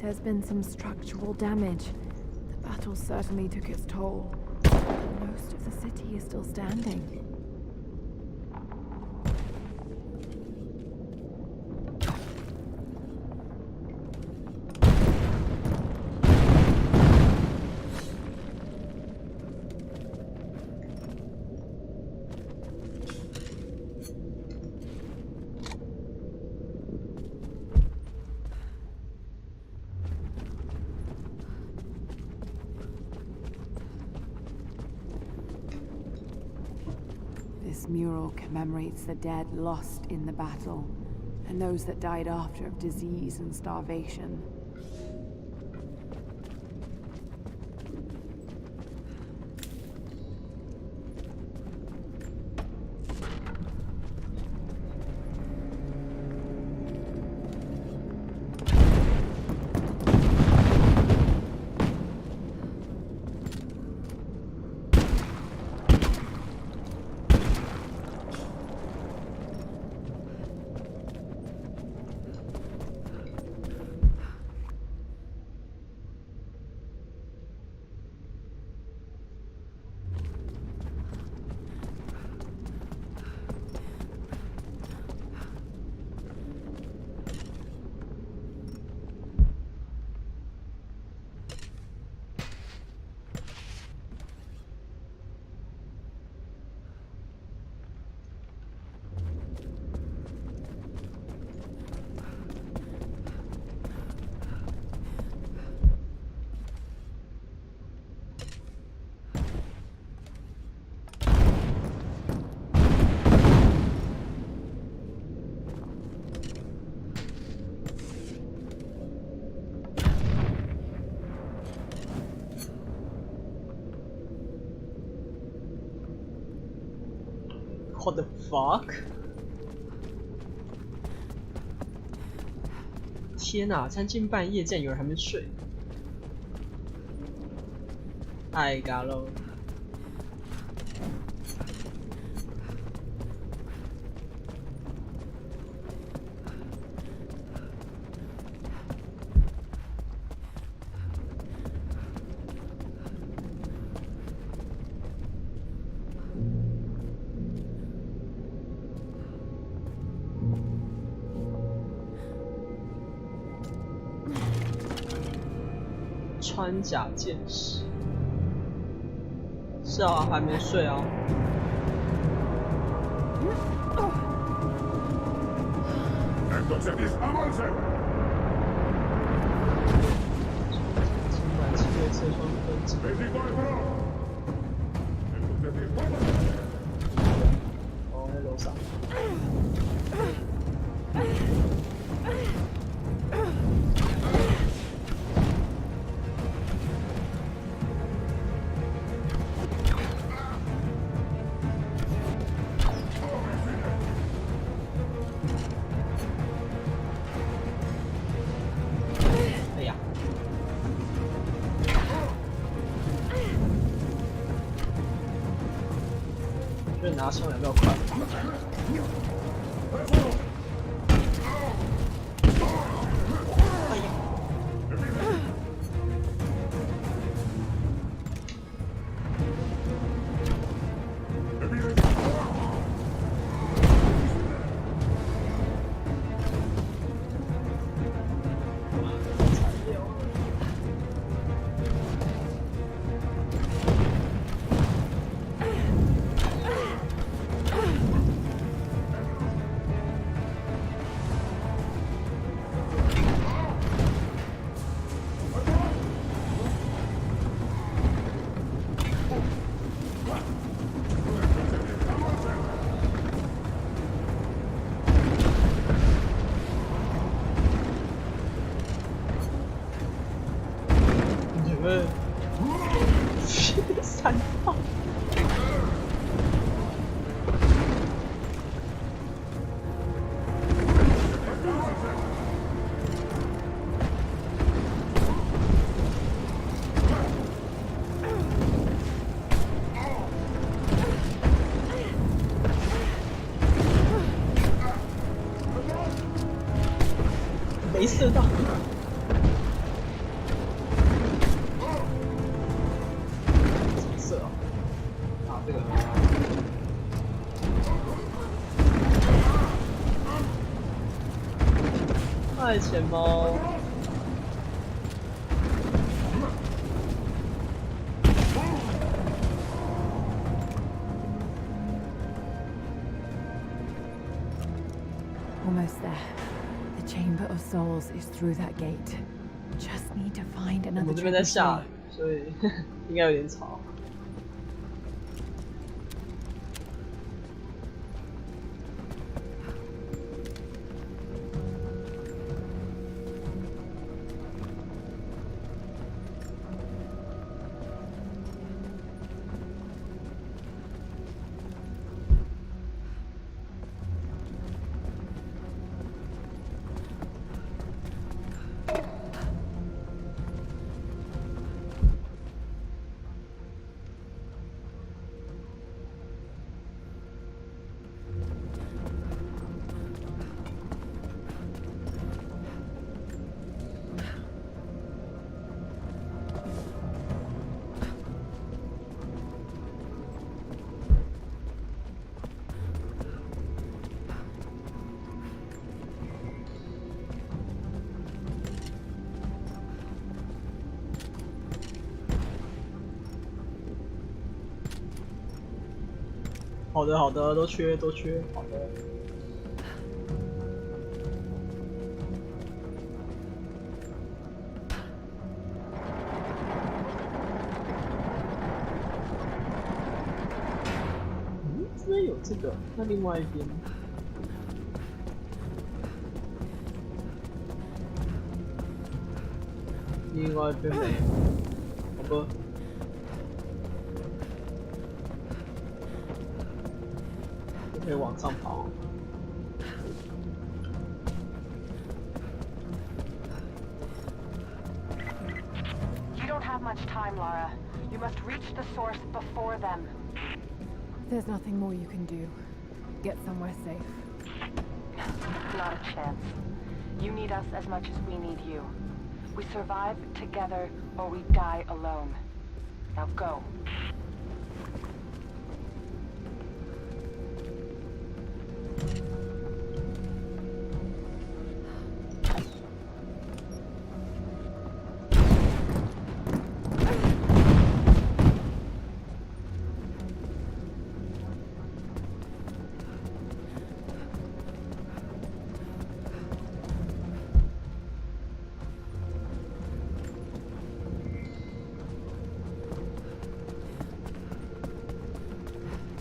There's been some structural damage. The battle certainly took its toll. Most of the city is still standing. This mural commemorates the dead lost in the battle, and those that died after of disease and starvation. What the fuck？ 天哪！将近半夜，竟然有人还没睡，太尬了。穿甲剑士，是啊，还没睡啊。尽管七月车窗分解。哦，在楼上。拿枪比较快。哎呀！3号。没射到。爱钱猫。Almost there. The Chamber of Souls is through that gate. Just need to find 我 another 们这边在 trebuchet. 下雨，所以应该有点吵。好的，好的，都缺，都缺，好的。嗯，这边有这个，那另外一边，另外一边没有，好吧。可以往上跑。You don't have much time, Lara. You must reach the source before them. There's nothing more you can do. Get somewhere safe. Not a chance. You need us as much as we need you. We survive together or we die alone. Now go.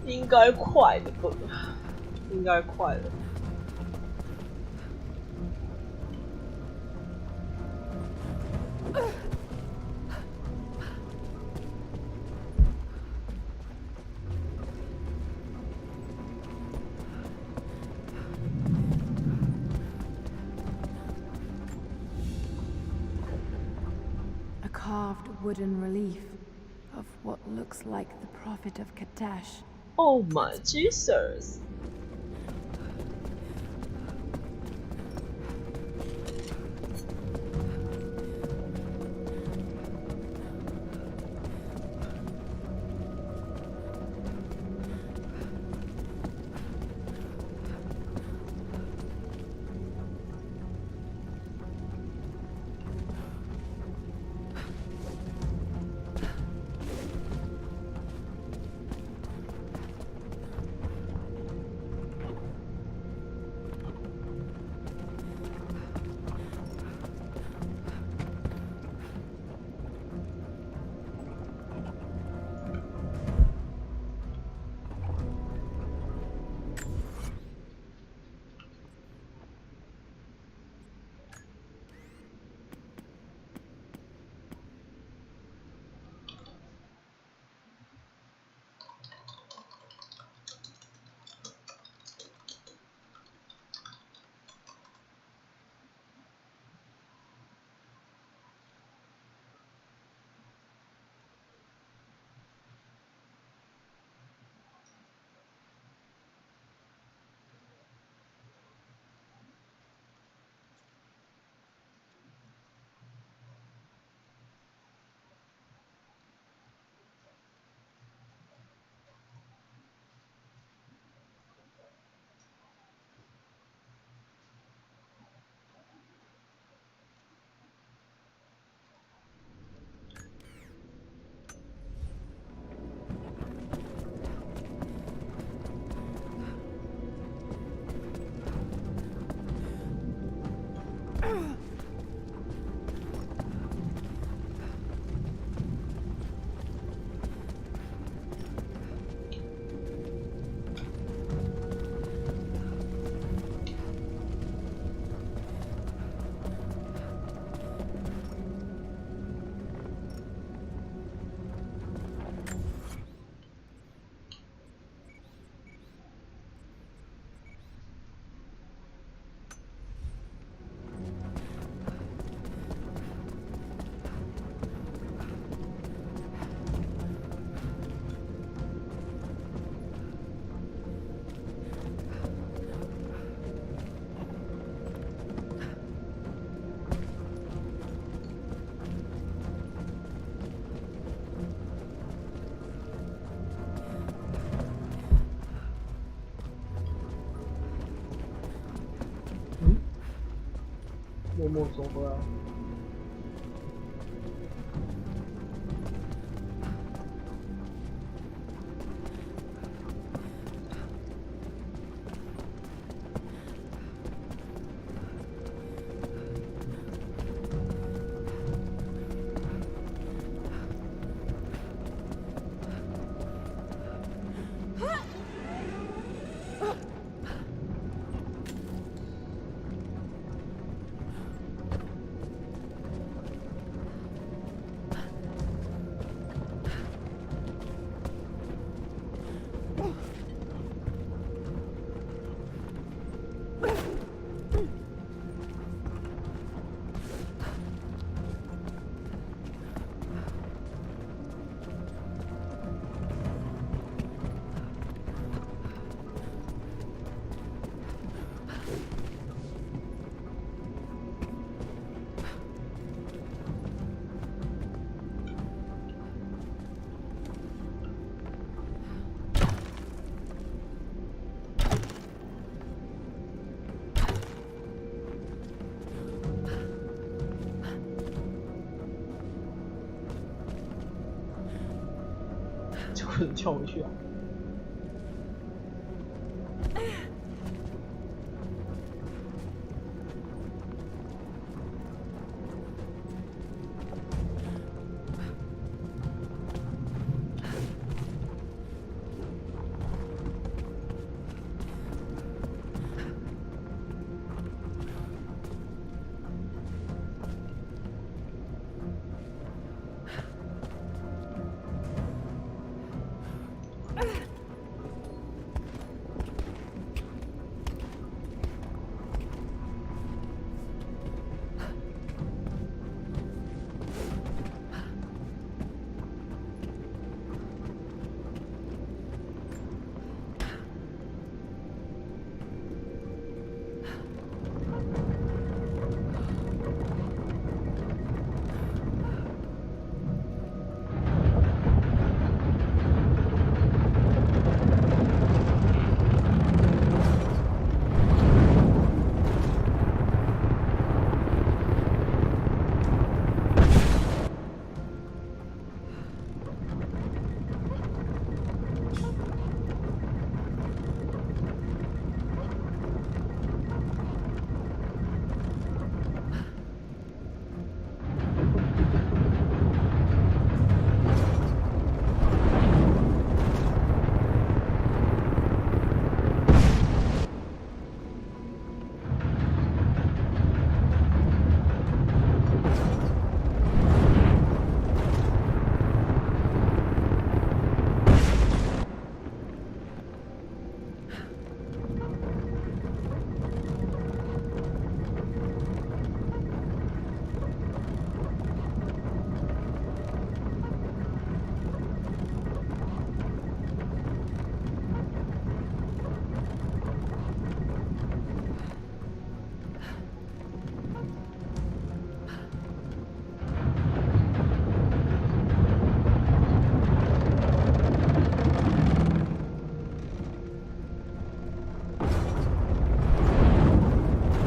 A 应该快的吧？应该快的。A carved wooden relief of what looks like the Prophet of Kadesh. Oh my Jesus! 默默走回来。就是跳回去啊！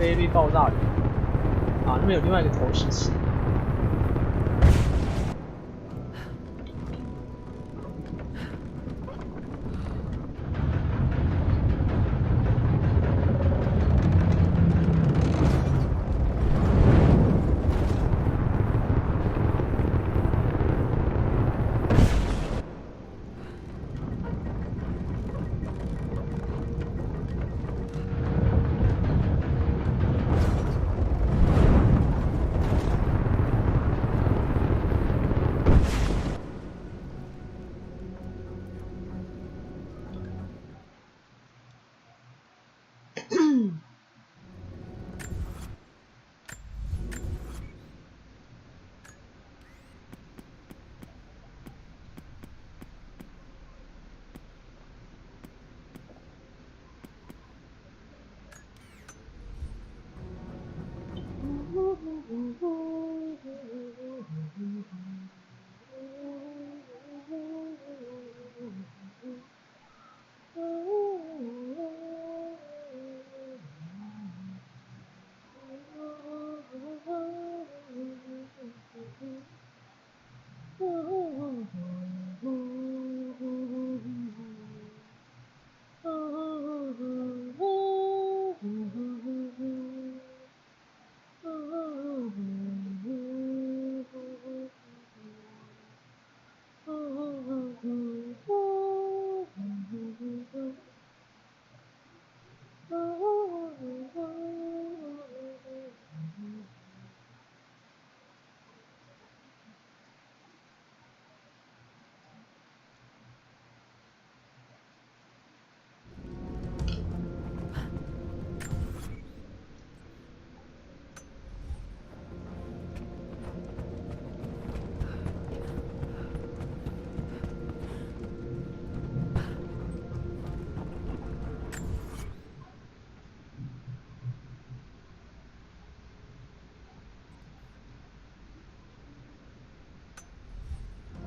飞力爆炸源啊，那边有另外一个投石器。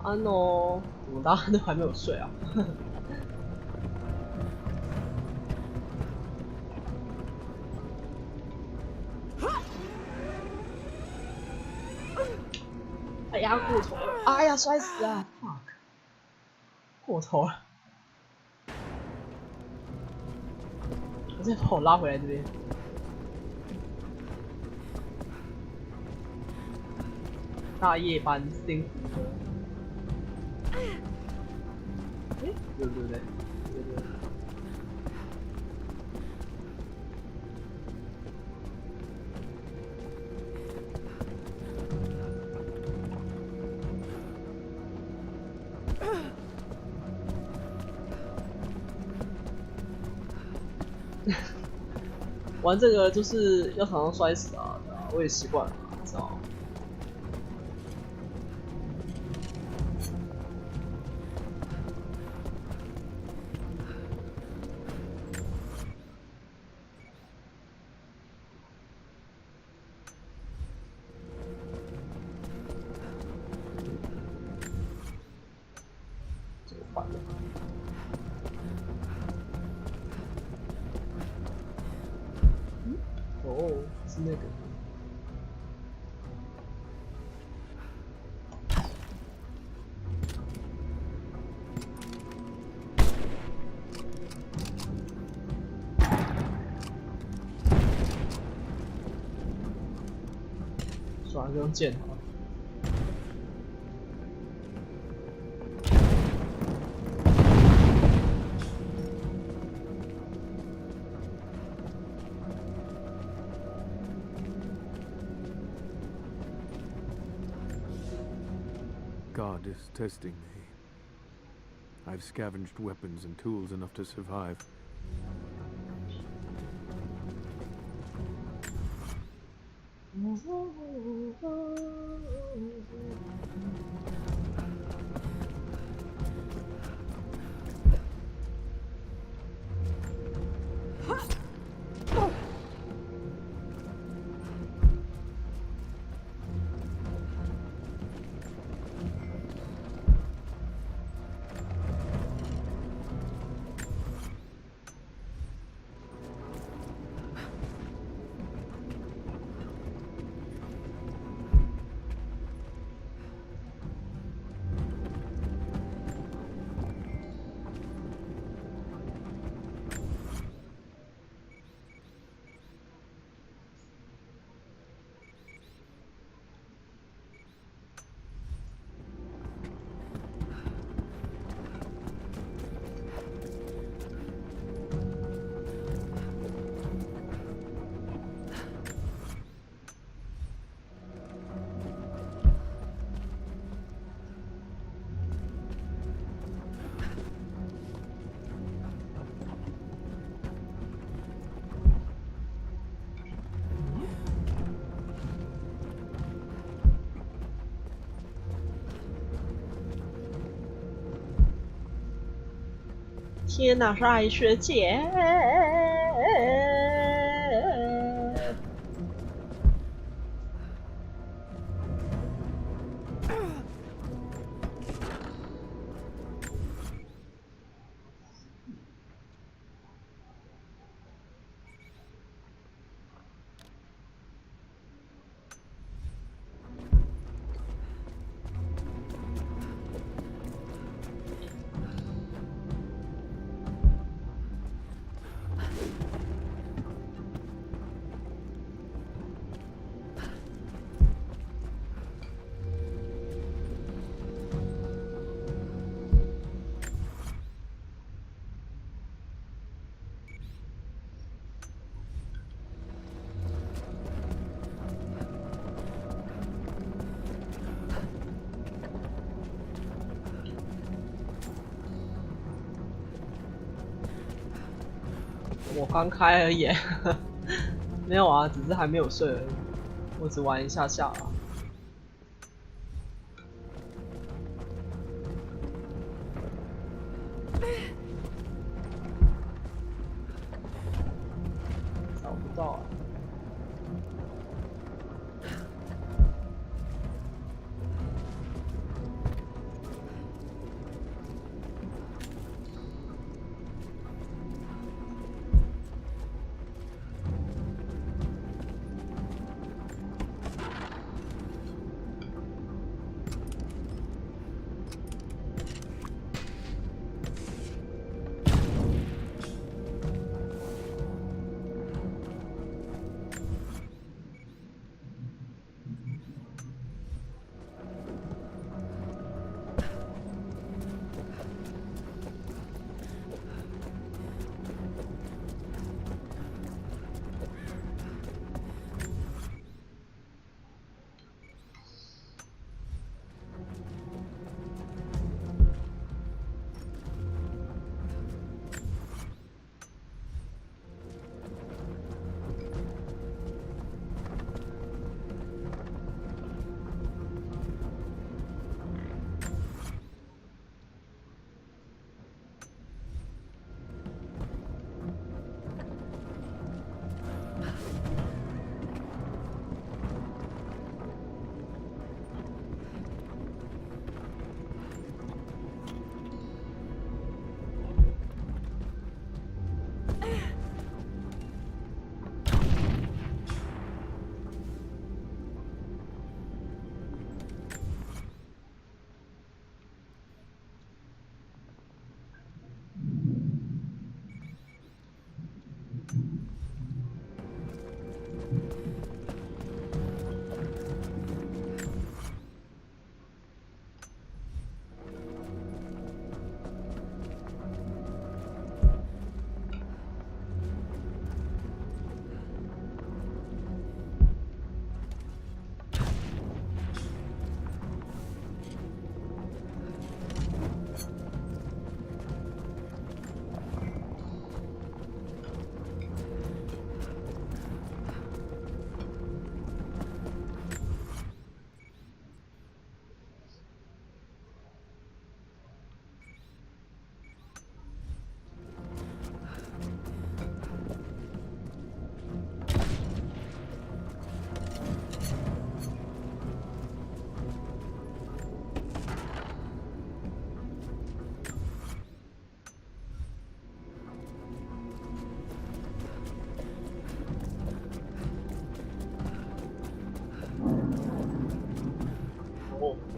安哦，怎么大家都还没有睡啊？哎呀，过头了！哎呀，摔死啊 ！fuck， 过头了！我再把我拉回来这边。大夜班辛苦了。哎，对对对，对对。玩这个就是要常常摔死啊，对啊，我也习惯了，你知道吗？这个烦了。哦，是那个。算了，就用剑好了。God is testing me. I've scavenged weapons and tools enough to survive.天哪，是爱学姐！我刚开而已，没有啊，只是还没有睡而已。我只玩一下下啊。找不到啊。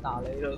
打雷了。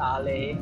打雷。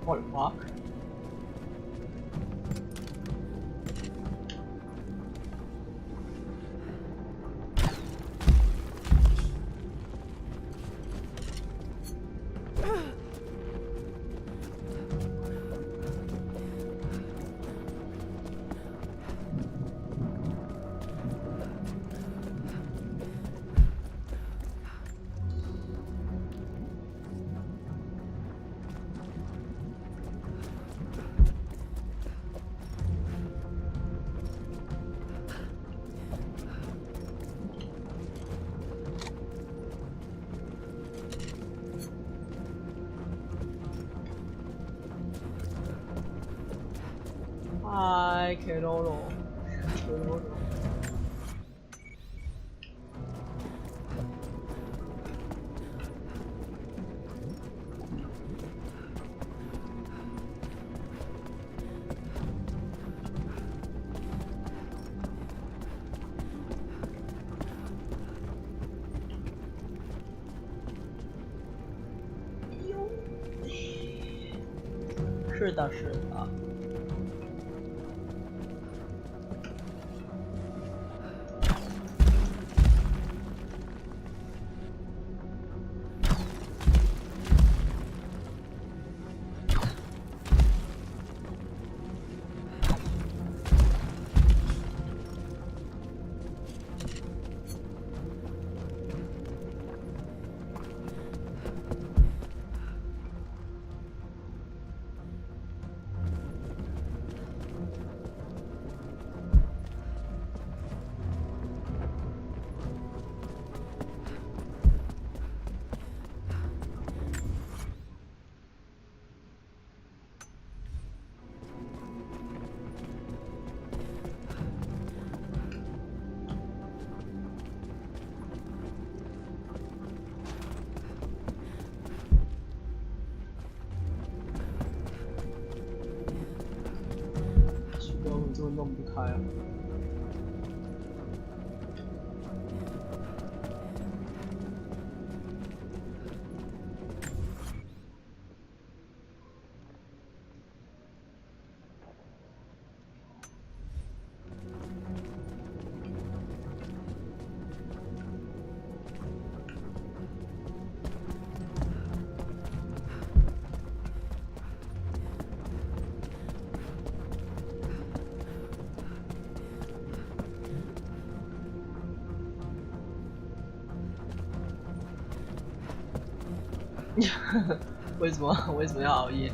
What the fuck? Hi, Keroro. Keroro. 是的，是的。就弄不开啊。为什么要熬夜？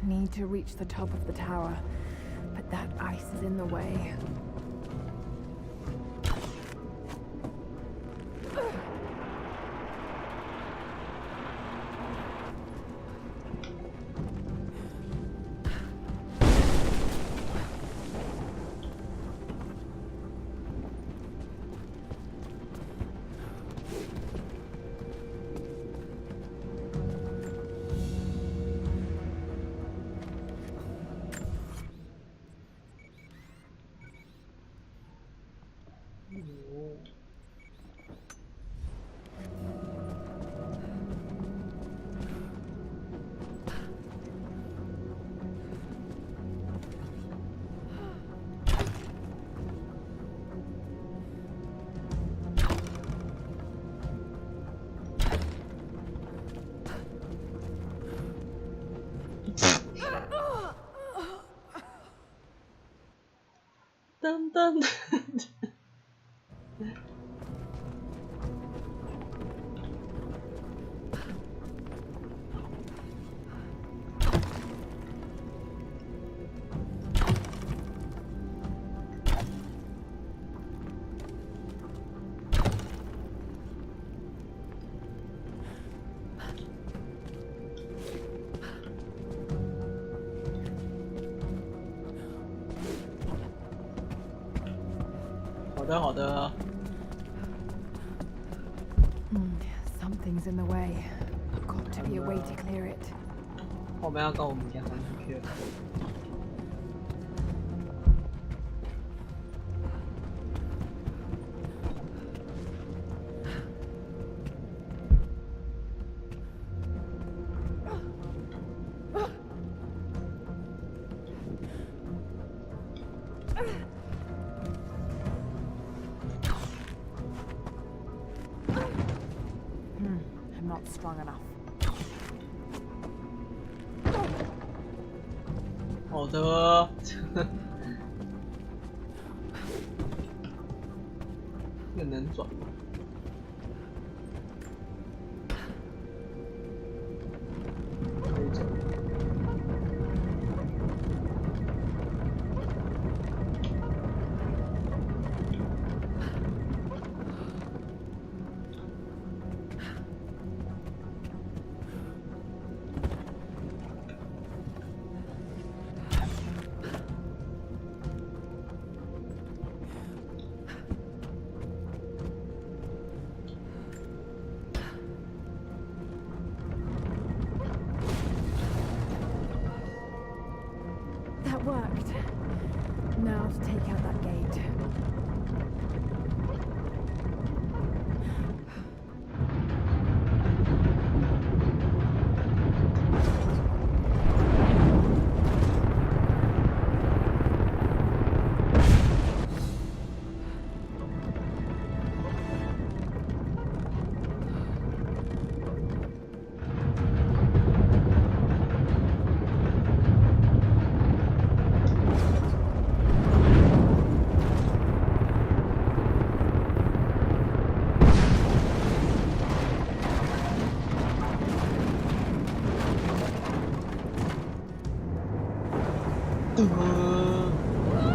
need to reach the top of the tower, but that ice is in the way.噔噔。好的。Something's in the way. Got to be a way to clear it. 我们要跟我们家上去了。I'm not strong enough. 好的。这能转吗？可以转。That worked. Now to take out that gate.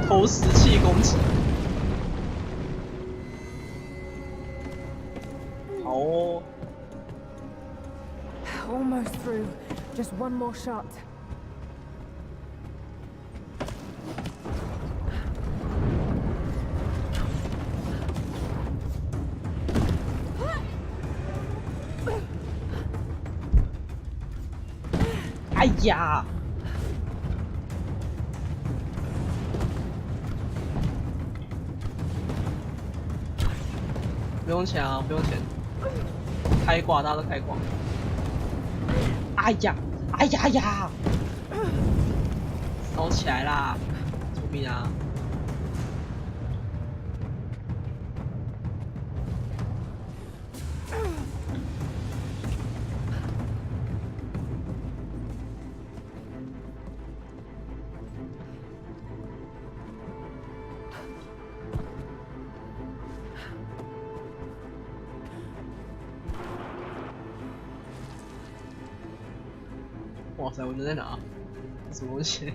投石器攻击。好哦。Almost through. Just one more shot. 哎呀！不用钱啊，不用钱。开挂，大家都开挂。哎呀，哎呀呀！烧起来啦！救命啊！哇塞，我人在哪？什么东西？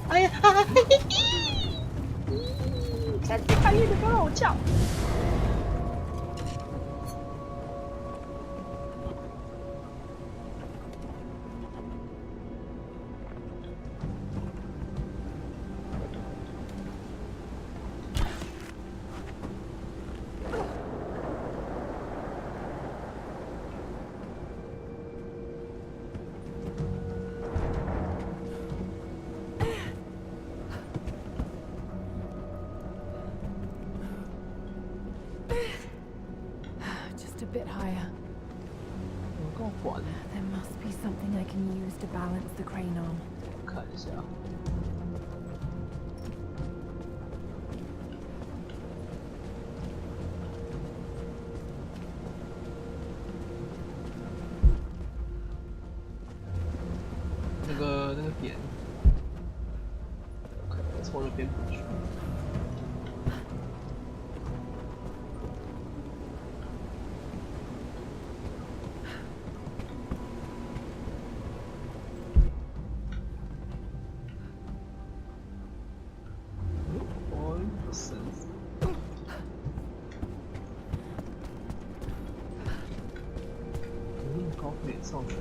哎呀！三更半夜的不要让我叫。Just a bit higher. 有够缓， There must be something I can use to balance the crane on. 看一下。那个点，可能从那边过去。高可以上去。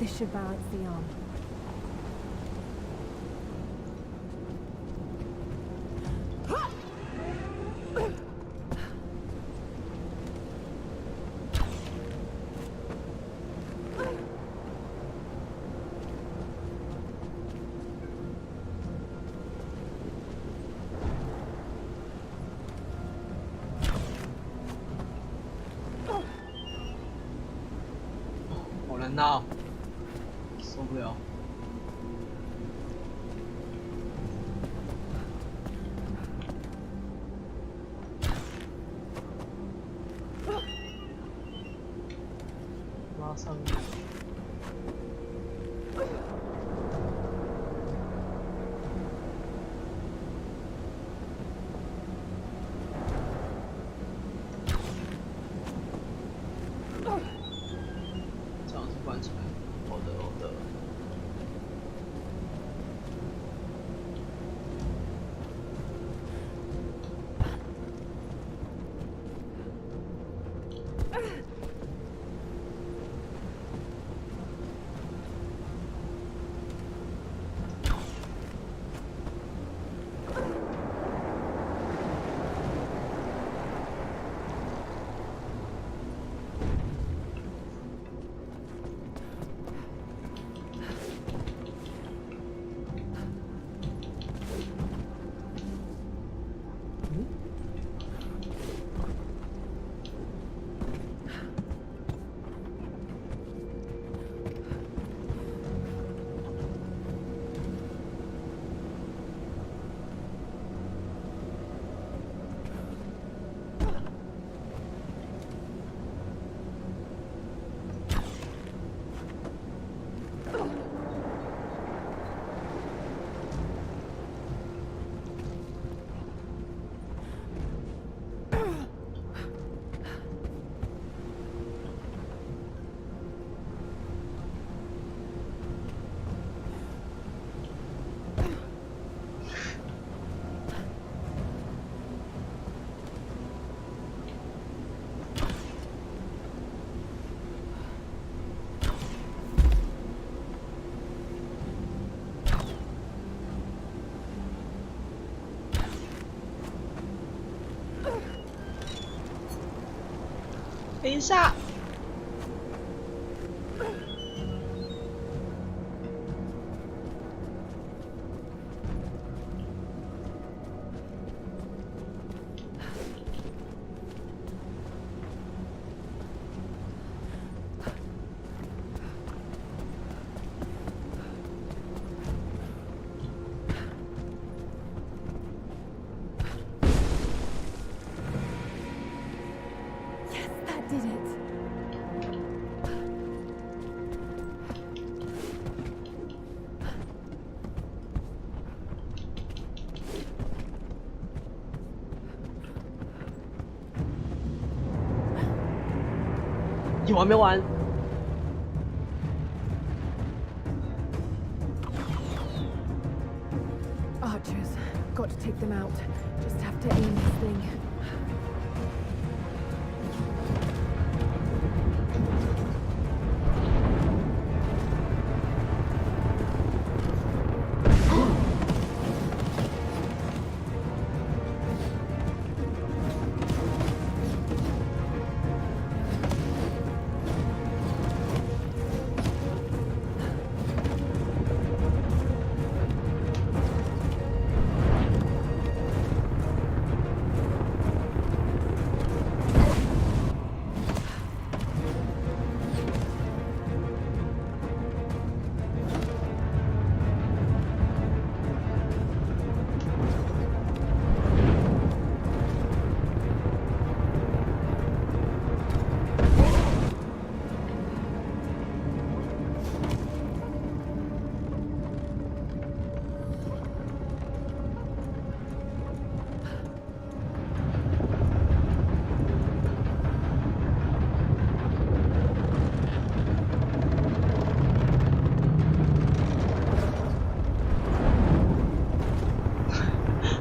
This should balance the arm. Oh, 好难拿，受不了。拉上面。这样子关起来。好的，好的。等一下。Yes, that did it. 有完没完？ Archers. Got to take them out. Just have to aim this thing. "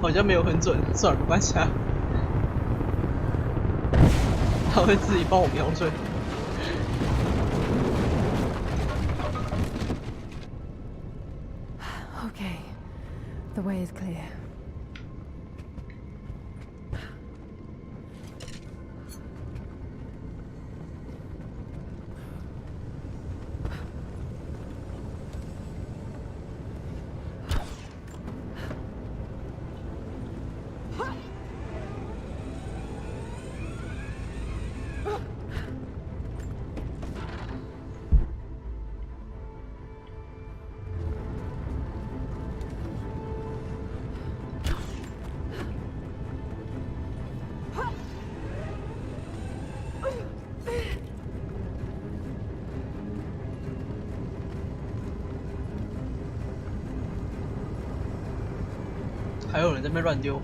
好像没有很准，算了，没关系啊。他会自己帮我瞄准。Okay. The way is clear. Huh? 还有人在那边乱丢。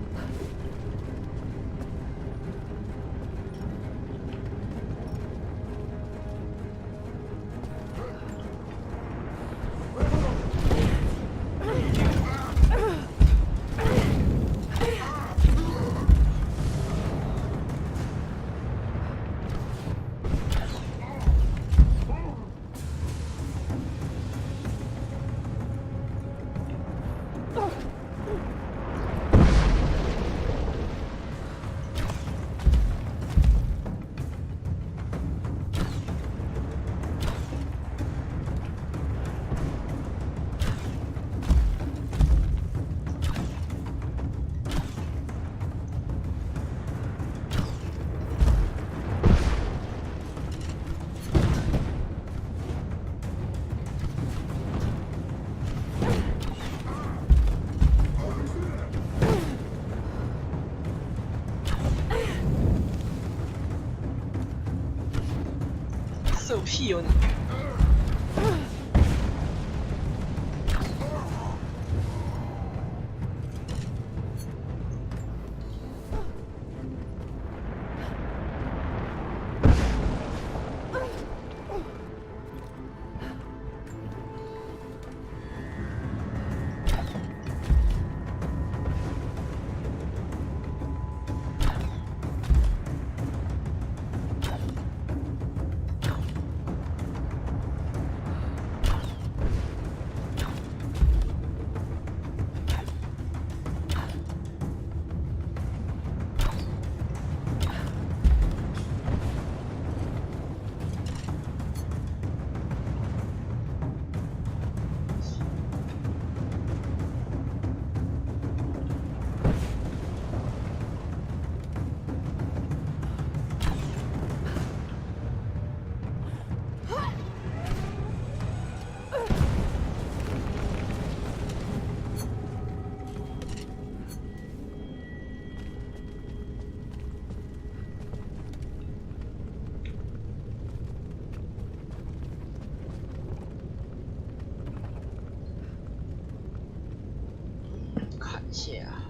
射屁哦你！谢啊。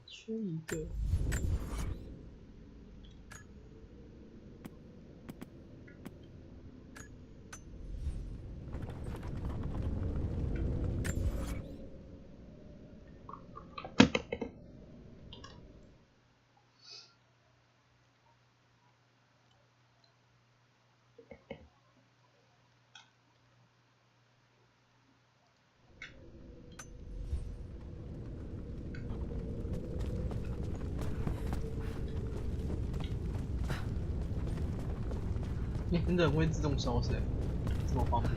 缺一个。人会自动消失，这么方便。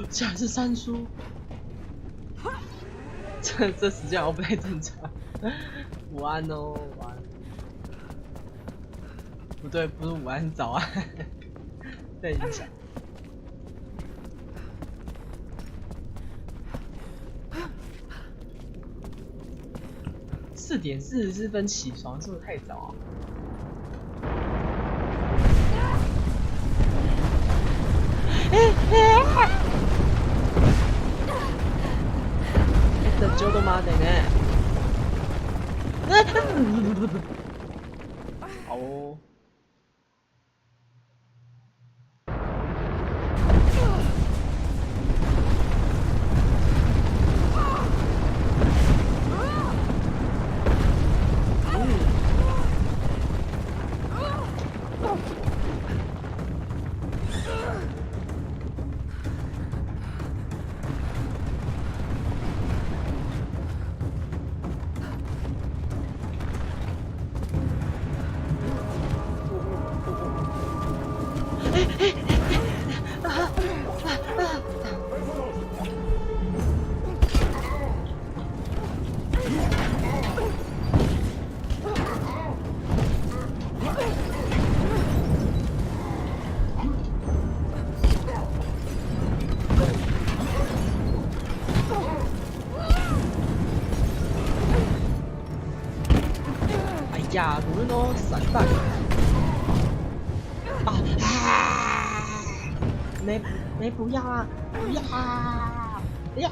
竟然是三叔，这时间好像不太正常。午安哦，午安。不对，不是午安，早安。被影响。4:44起床，是不是太早啊？ちょうどまでね。好。亚鲁诺散弹。没不要啊！不要啊！呀！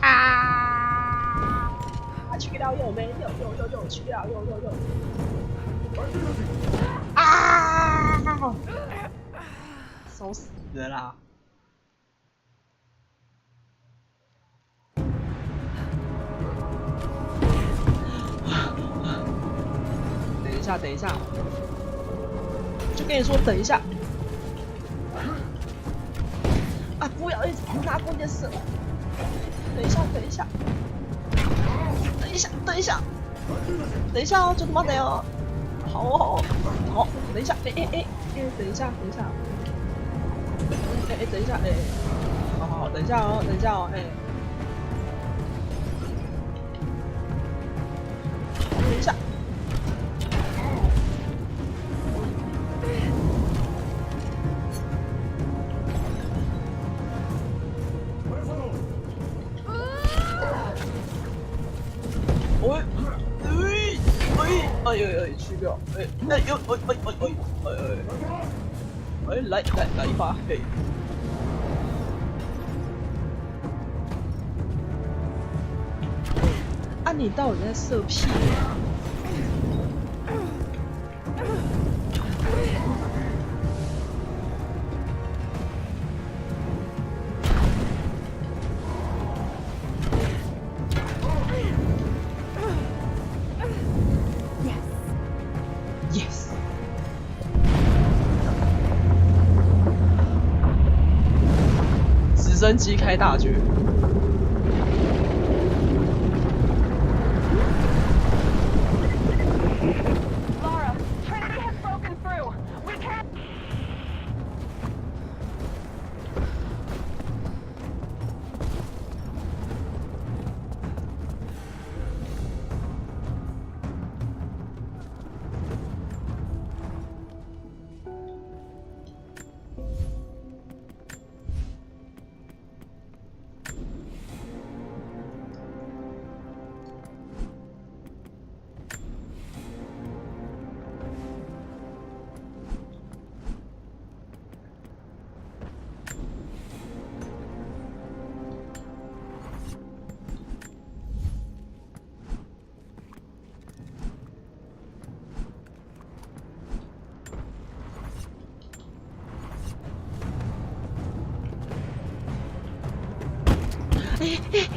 去了又没又去了又。啊！烧死了啦！等一下，就跟你说等一下。啊！不要一直拿弓箭射！等一下哦，就他妈的哦！好，等一下，等一下，等一下，好，等一下哦，等一下，去掉，来一发，嘿。啊，你到底在射屁啊？Yes。直升机开大绝。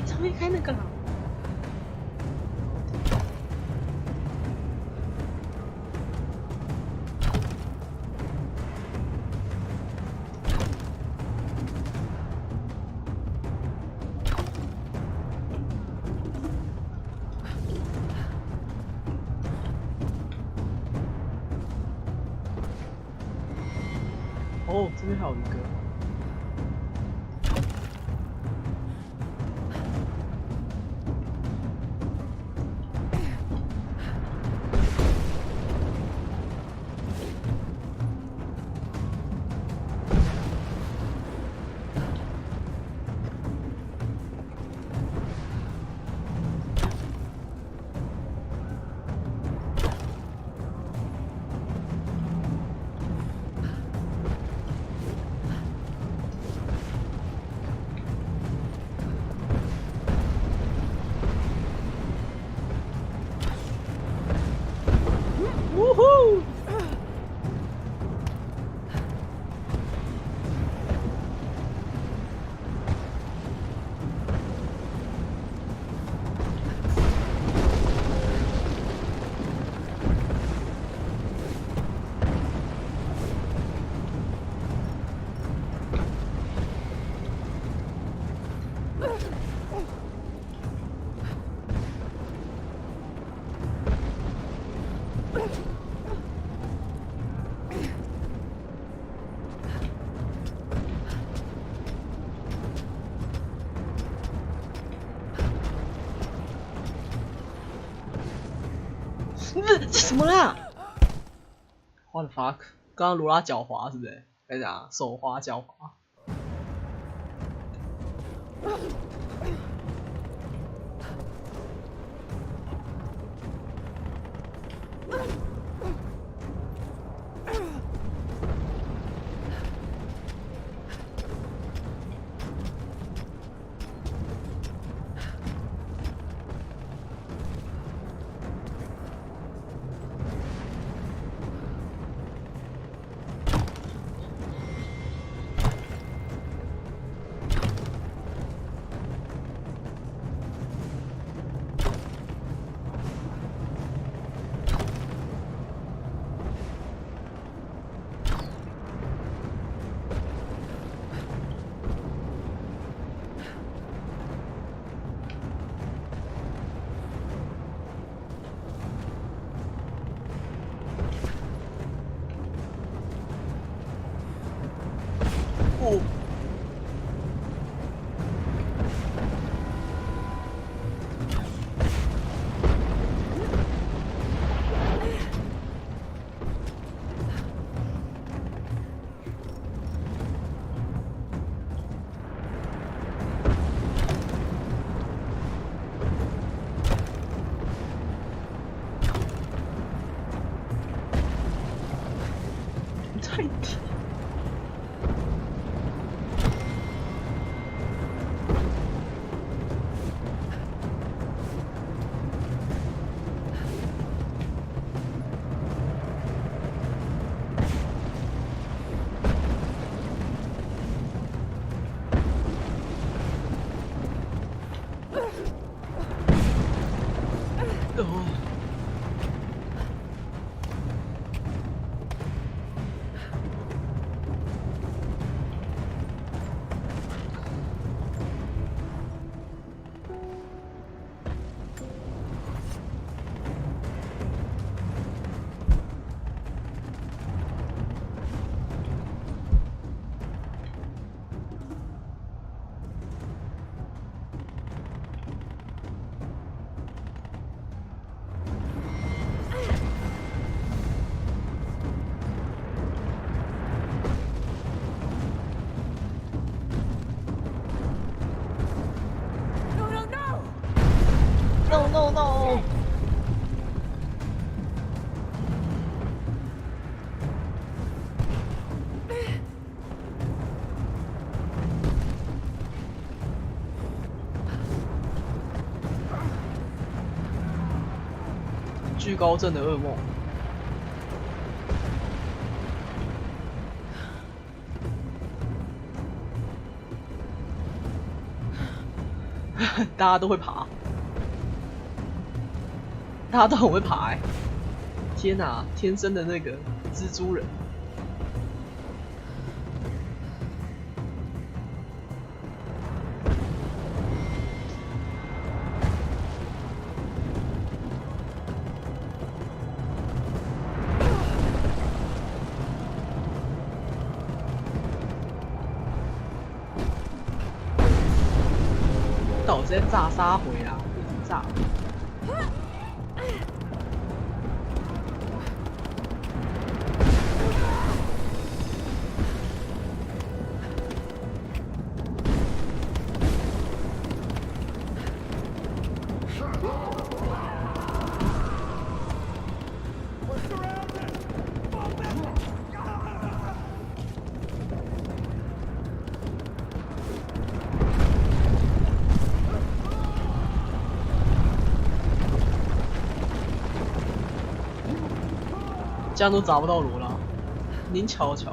上面开那个了。哦，这边还有一个。Woohoo! 这什么啦 ？What the fuck？ 刚刚罗拉脚滑是不是？该讲手滑脚滑。no no！ 惧高症的噩梦。大家都会爬，大家都很会爬哎！天哪，天生的那个蜘蛛人。到直接炸杀回啊！一直炸。这样都找不到罗拉，您瞧瞧。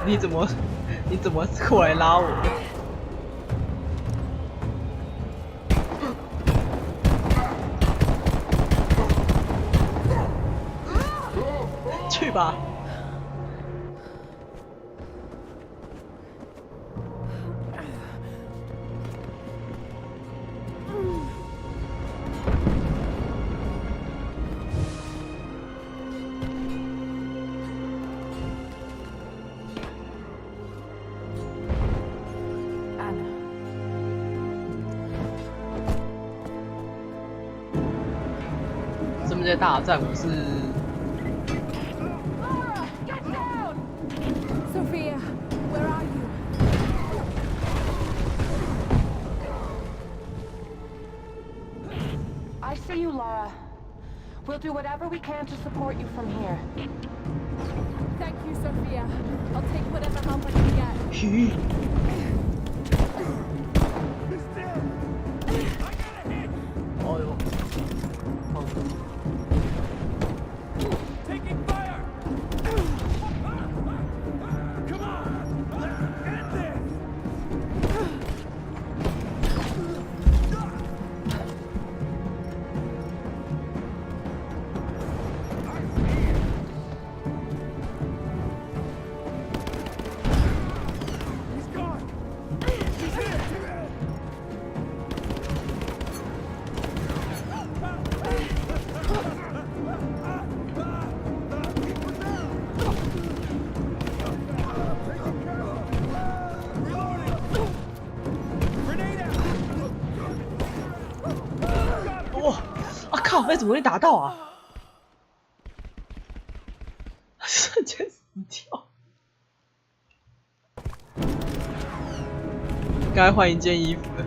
你怎么过来拉我？去吧。这些大战我是 Sophia, where are you? I see you, Laura. We'll do whatever we can to support you from here. Thank you, Sophia. I'll take whatever help I can get. 哦呦！ 靠！怎么会打到啊？瞬间死掉。该换一件衣服了。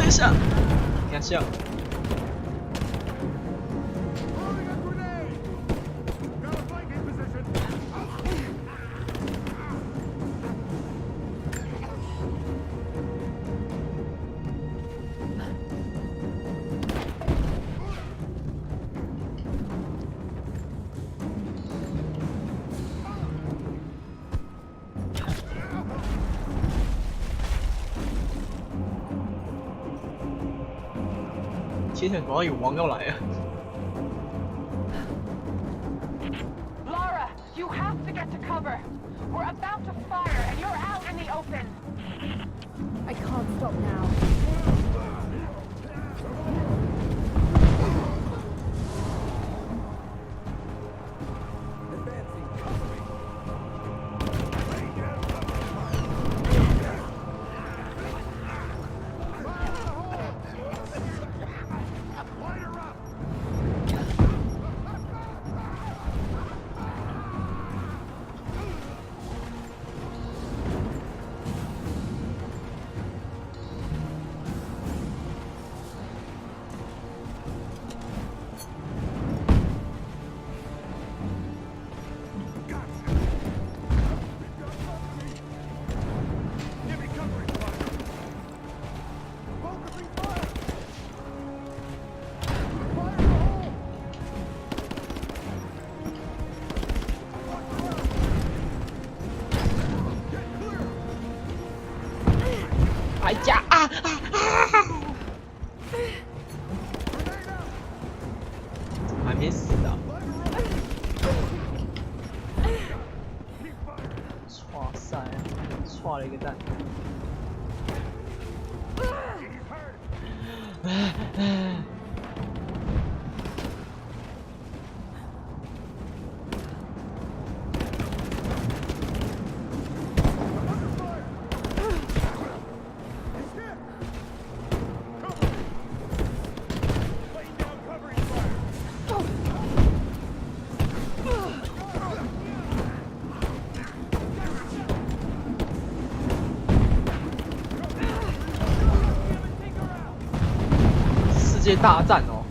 别下，别下。 天天講要往咁嚟啊！ Lara, you have to get to cover. We're about to fire, and you're out in the open. I can't stop now.哎呀啊啊啊！怎么还没死啊？哇塞，错了一个蛋！世界大战哦！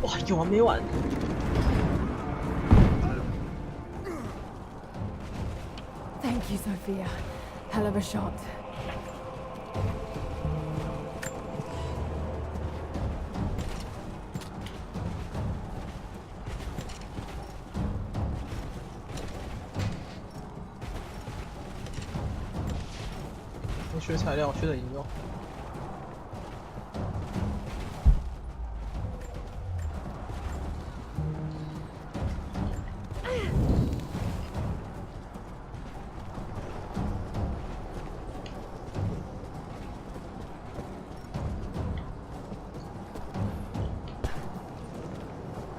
哇，有完没完？ Thank you, Sophia. Hell of a shot. 我学材料学的应用。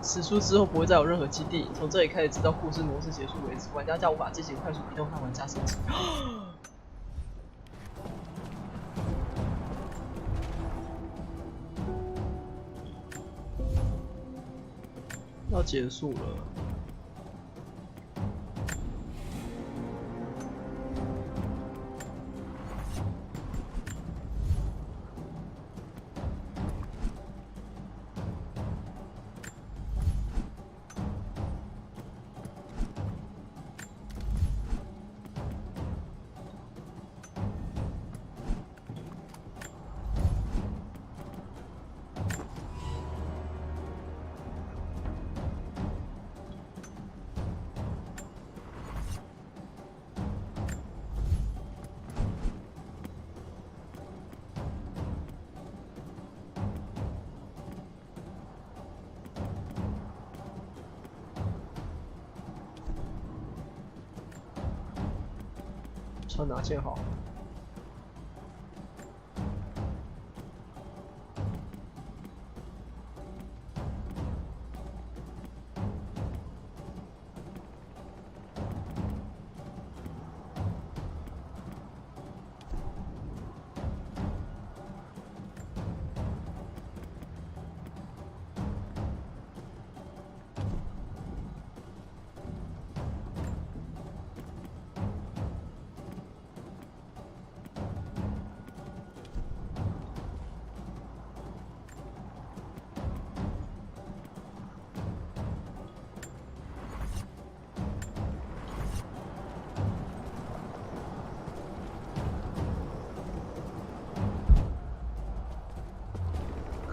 此书之后不会再有任何基地，从这里开始直到故事模式结束为止，玩家将无法进行快速移动，让玩家生气。要结束了。穿哪件好？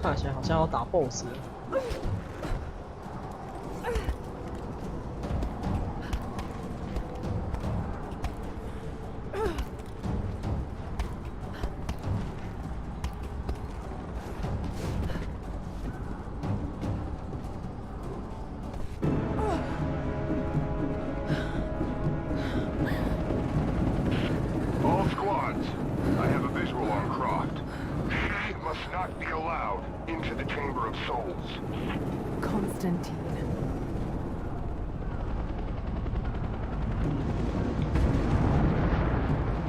看起来好像要打 BOSS 了。All squads, I have a visual on Croft. She must not be allowed into the Chamber of Souls. Constantine.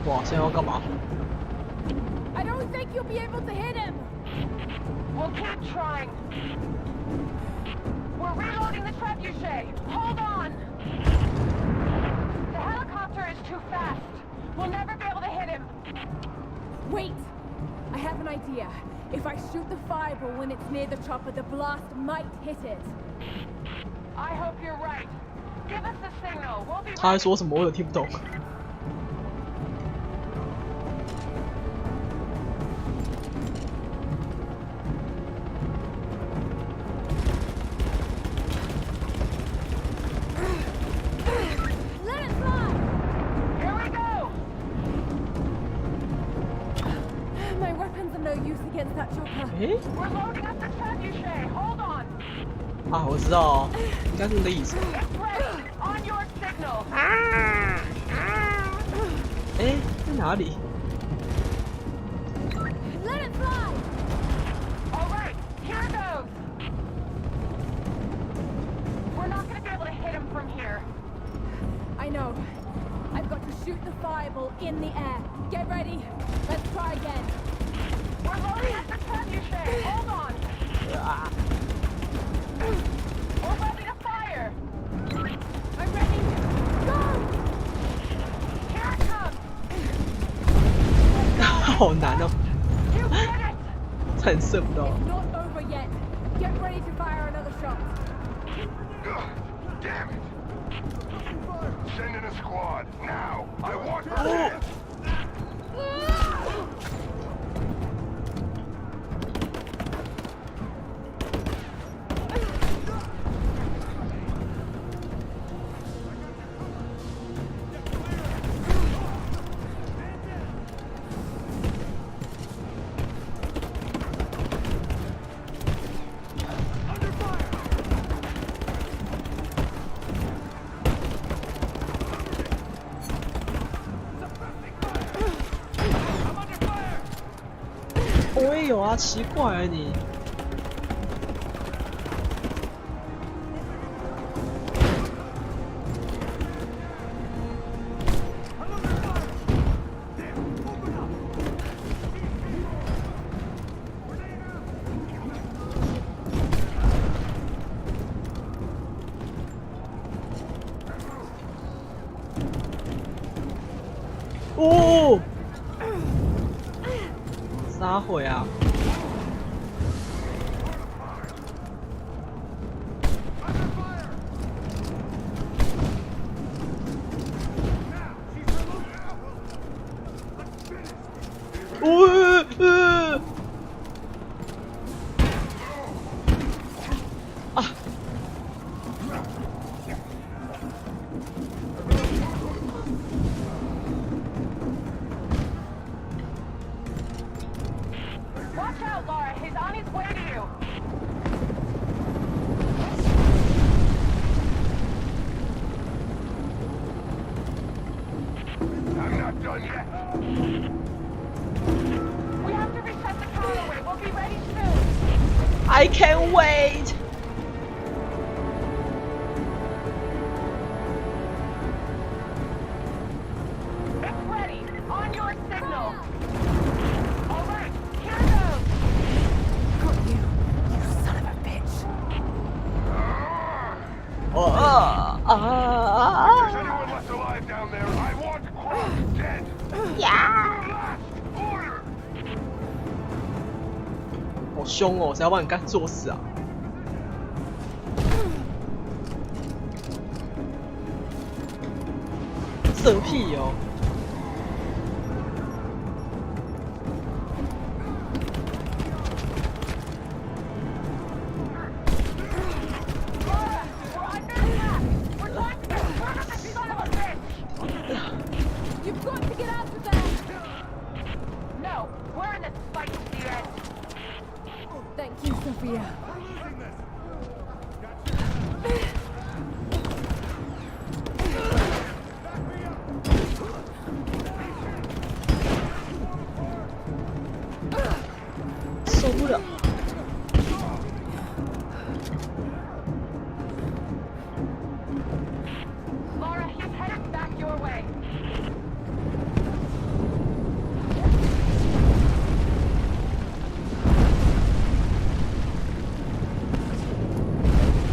哇，现在要干嘛？ I don't think you'll be able to hit him. We'll keep trying. We're reloading the trebuchet. Hold on. The helicopter is too fast. We'll never be able to hit him. Wait! I have an idea. If I shoot the fireball when it's near the chopper, the blast might hit it. I hope you're right. Give us the signal. We'll be 他还 ready. 说什么？我有听不懂。 Let it fly! Here we go. My weapons are no use against that chopper. 诶， We're loading up the trebuchet. Hold on. 啊，我知道哦，应该是那个意思。 It's ready. On your signal. 诶，在哪里？ Let it fly! All right. Here goes. We're not going to be able to hit him from here. I know. I've got to shoot the fireball in the air. Get ready. Let's try again. We're loading up the trebuchet. Hold on. We're ready to fire. I'm ready. Go! Here it comes. 好难哦， You did it. 差点射不到。 It's not over yet. Get ready to fire another shot. Ugh, damn it! Send in a squad, now! I want her dead! 我也有啊，奇怪啊你。哦，撒毁啊！ 啊！ Watch out, Laura. He's on his way to you. I'm not done yet! We have to reset the counterweight. We'll be ready soon. I can't wait. It's ready. On your signal. All right. Here goes. Got you, you son of a bitch. Oh, If there's anyone left alive down there, I want Croft dead! Last order! 好凶哦！谁要把你干作死啊？射屁哦！ here. 受不了。Laura, he's headed back your way.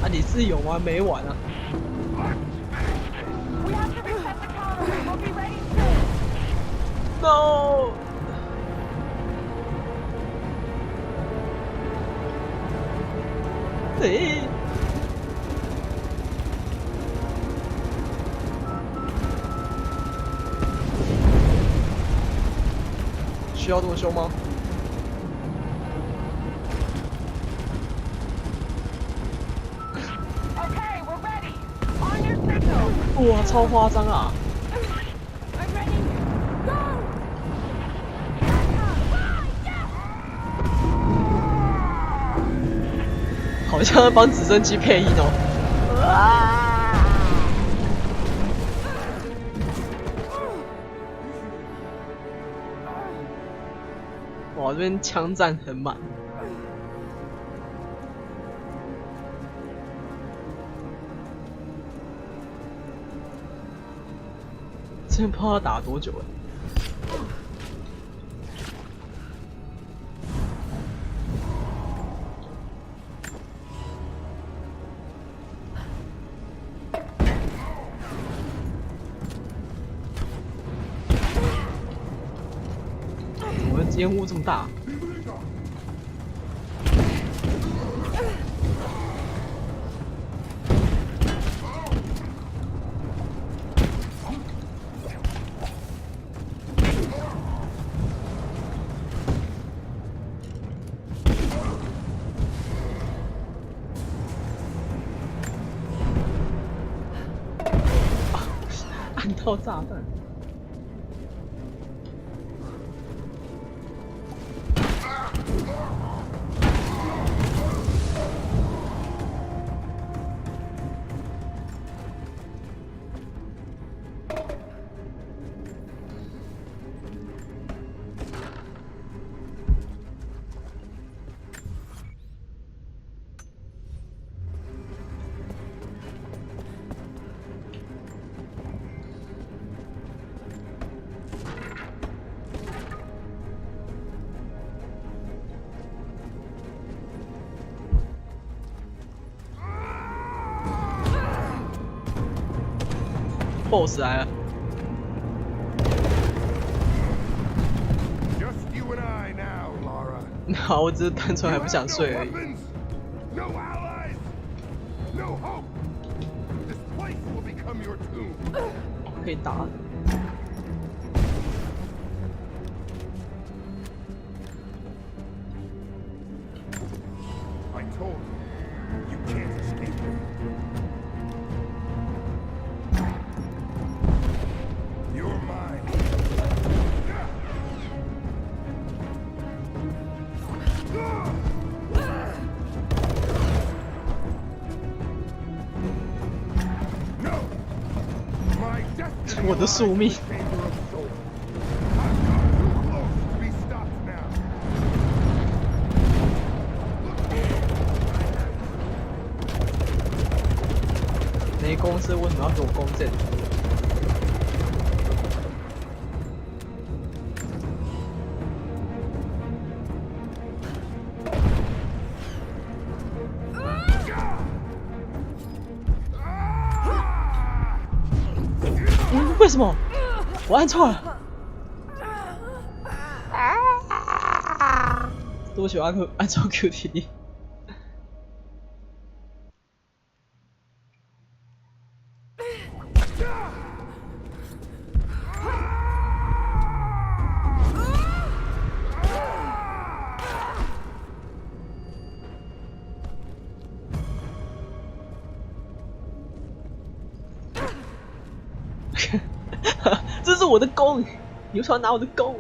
啊，你是有完没完啊？ We have to reset the counter. We'll be ready soon. No！ 诶，需要这么凶吗？ Okay, we're ready. On your signal. 哇，超夸张啊！ I'm ready. Go! Yes! 好像在帮直升机配音哦。哇，这边枪战很满。真不知道要打多久了。我的烟雾这么大。 按到炸弹。BOSS 来了。 Just you and I now, Lara. 好，我只是单纯还不想睡而已。 No allies, no hope. This place will become your tomb. 可以打。 I told you, you can't escape me. You're mine. 我的宿命。 那些公司为什么要给我公正？为什么？我按错了。对不起，我按错 QTE。 这是我的弓，你为什么要拿我的弓？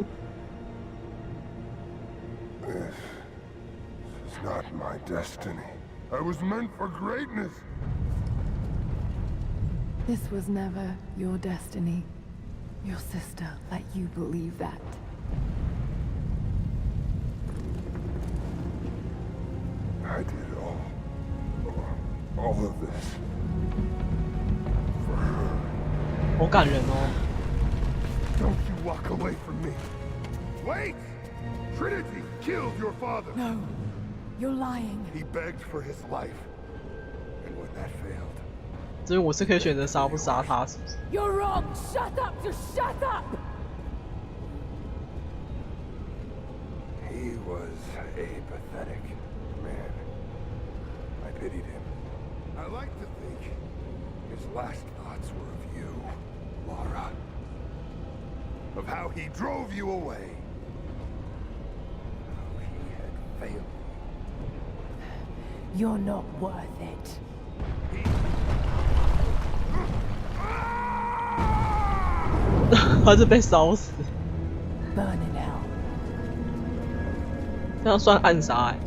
not my destiny. I was meant for greatness. This was never your destiny. Your sister let you believe that. I did all of this for her. 好感人哦。 Don't you walk away from me. Wait! Trinity killed your father. No, you're lying. He begged for his life. And when that failed, 所以我是可以选择杀不杀他，是不是？ You're wrong. Shut up. Just shut up. he was a pathetic man. I pitied him. I like to think his last thoughts were of you, Laura. Of how he drove you away. How he had failed. You're not worth it. 他是被烧死， Burn in hell. 这样算暗杀哎。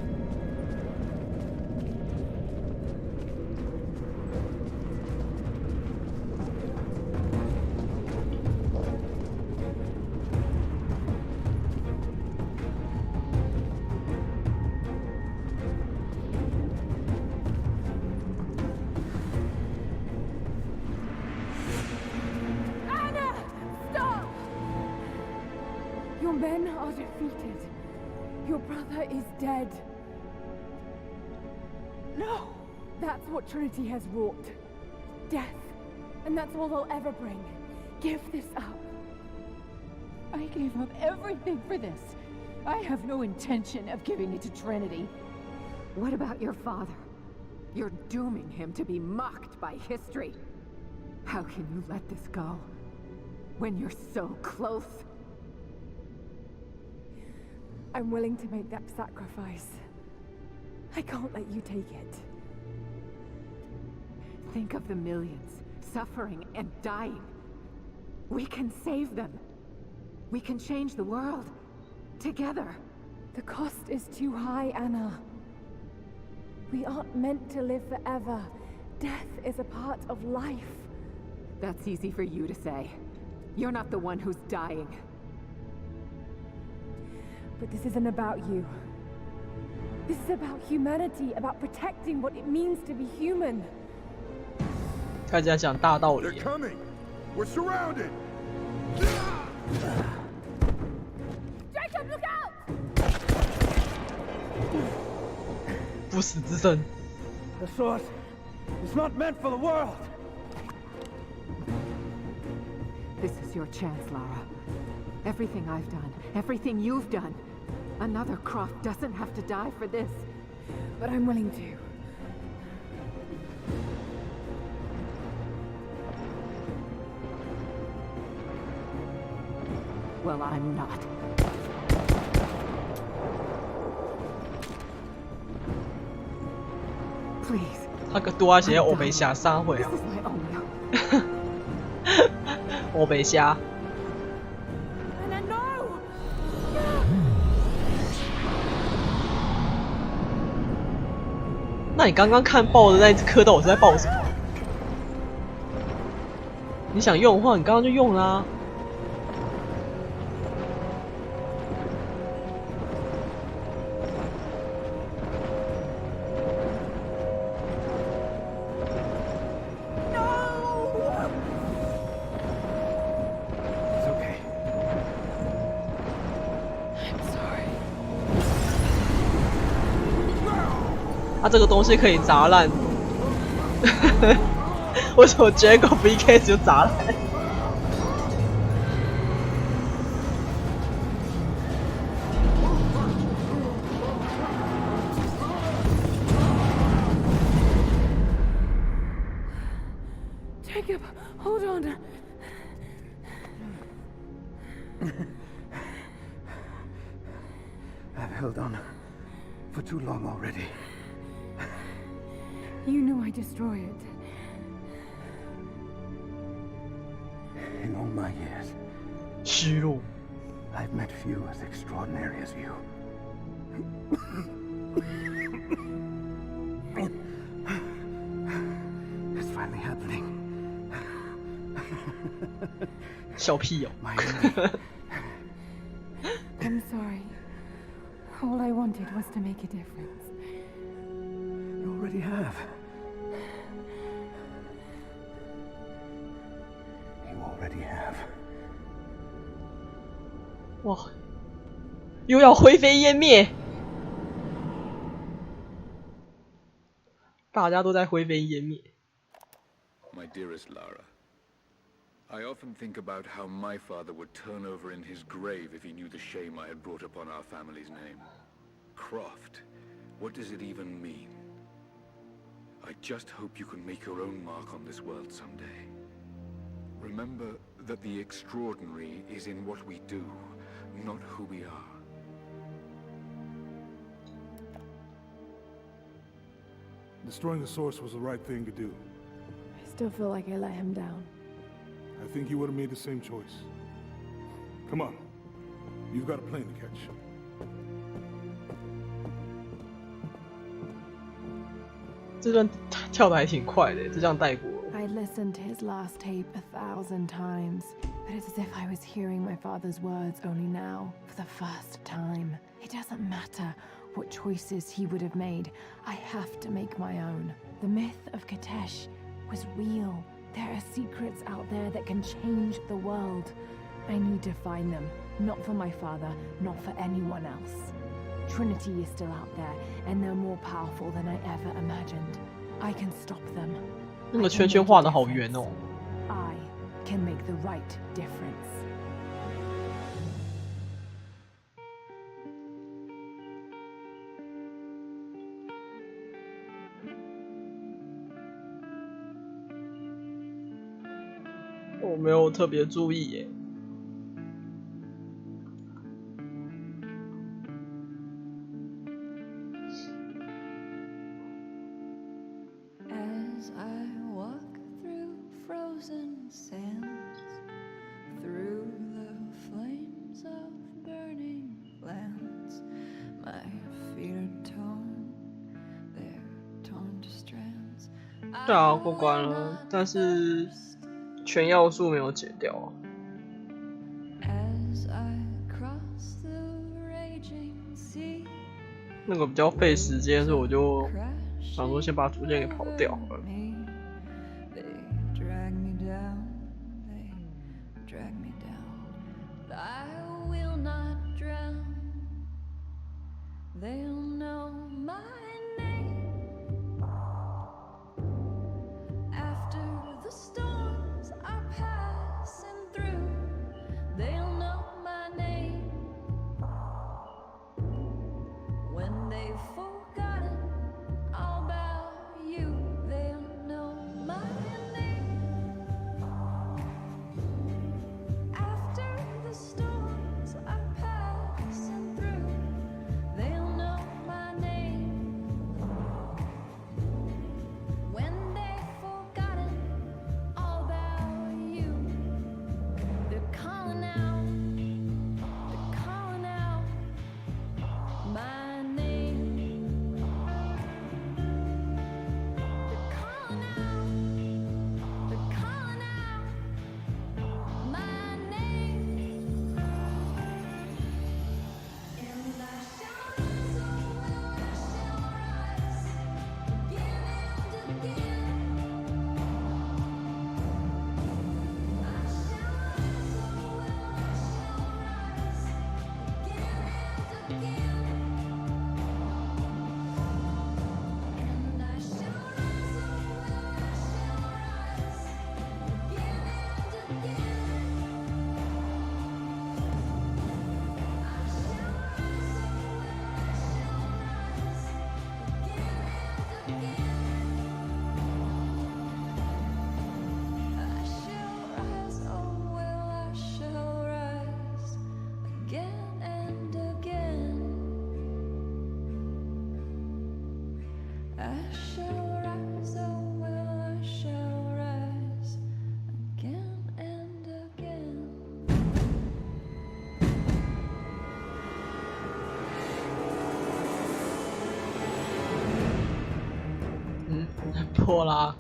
Anna, stop! Your men are defeated. Your brother is dead. No! That's what Trinity has wrought. Death. And that's all they'll ever bring. Give this up. I gave up everything for this. I have no intention of giving it to Trinity. What about your father? You're dooming him to be mocked by history. How can you let this go? When you're so close? I'm willing to make that sacrifice. I can't let you take it. Think of the millions suffering and dying. We can save them. We can change the world. Together. The cost is too high, Anna. We aren't meant to live forever. Death is a part of life. That's easy for you to say. You're not the one who's dying. But this isn't about you. This is about humanity, about protecting what it means to be human. 开始在讲大道 they're 理。 coming. We're surrounded. Jacob, look out! 不死之身， The sword is not meant for the world. This is your chance, Lara. Everything I've done, everything you've done. Another Croft doesn't have to die for this. But I'm willing to. Well, I'm not. Please. 他个多些欧北虾三回 This 啊， is my only hope. 欧北虾。 Anna, no! 那你刚刚看爆的那只蝌蚪是在爆什么？你想用的话，你刚刚就用啦、It's okay. I'm sorry. 它这个东西可以砸烂。为什么 Jacob 一开始就砸烂？ Jacob, hold on. I've held on for too long already. You knew I'd destroy it. In all my years, 虚弱。 I've met few as extraordinary as you. It's finally happening. 笑屁哦。 I'm sorry. All I wanted was to make a difference. You already have. You already have. 哇，又要灰飞烟灭，大家都在灰飞烟灭。 My dearest Lara, I often think about how my father would turn over in his grave if he knew the shame I had brought upon our family's name. Croft, what does it even mean? I just hope you can make your own mark on this world someday. Remember that the extraordinary is in what we do, not who we are. Destroying the source was the right thing to do. I still feel like I let him down. I think you would have made the same choice. Come on. You've got a plane to catch. 这段跳的还挺快的，这样带过。 I listened to his last tape 1,000 times, but it's as if I was hearing my father's words only now, for the first time. It doesn't matter what choices he would have made. I have to make my own. The myth of Katesh was real. There are secrets out there that can change the world. I need to find them, not for my father, not for anyone else. Trinity is still out there, and they're more powerful than I ever imagined. I can stop them. 那个圈圈画的好圆哦。 I can make the right difference. Oh, 我没有特别注意耶。 As I walk through frozen sands, through the flames of burning lands, my feet are torn, they're torn to strands. 对啊，过关了，但是全要素没有解掉啊。 As I cross the raging sea, 那个比较费时间，所以我就想说先把主线给跑掉好了。 they drag me down, they drag me down. But I will not drown. They'll know my name. After the storms are passing through, they'll know my name. When they've forgotten all about you, they'll know my name. After the storms are passing through, they'll know my name. 多啦。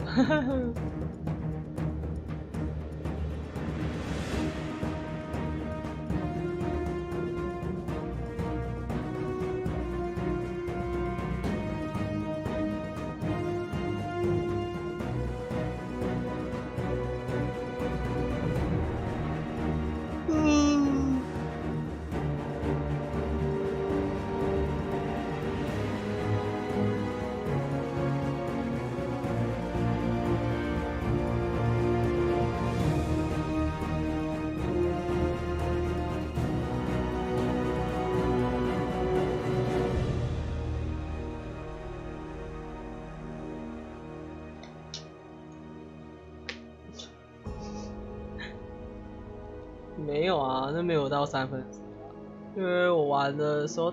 没有啊，那没有到3分之一，因为我玩的时候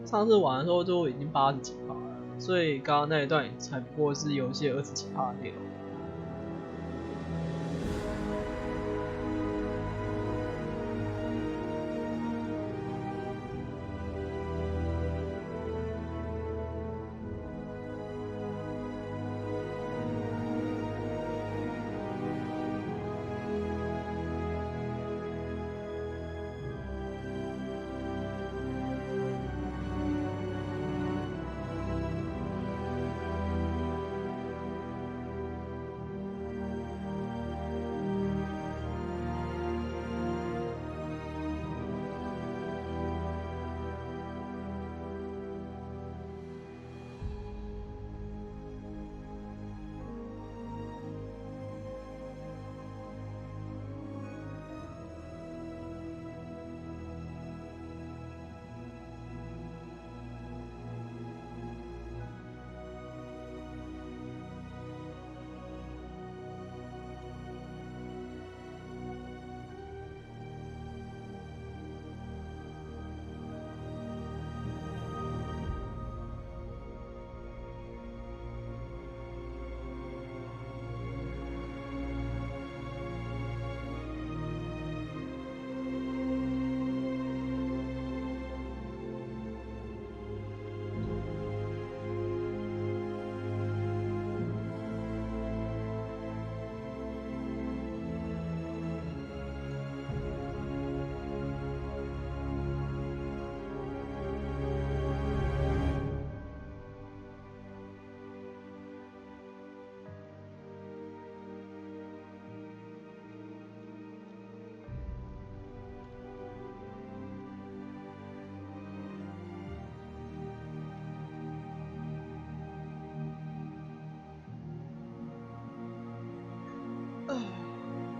上次玩的时候就已经80几%了，所以刚刚那一段也才不过是游戏20几%的内容。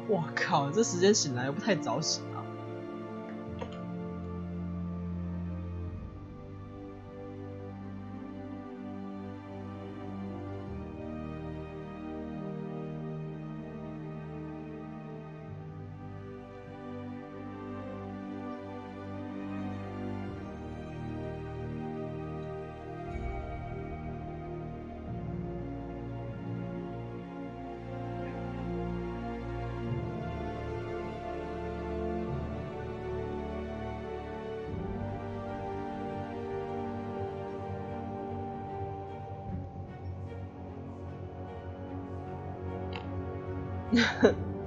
我靠，这时间醒来又不太早醒啊。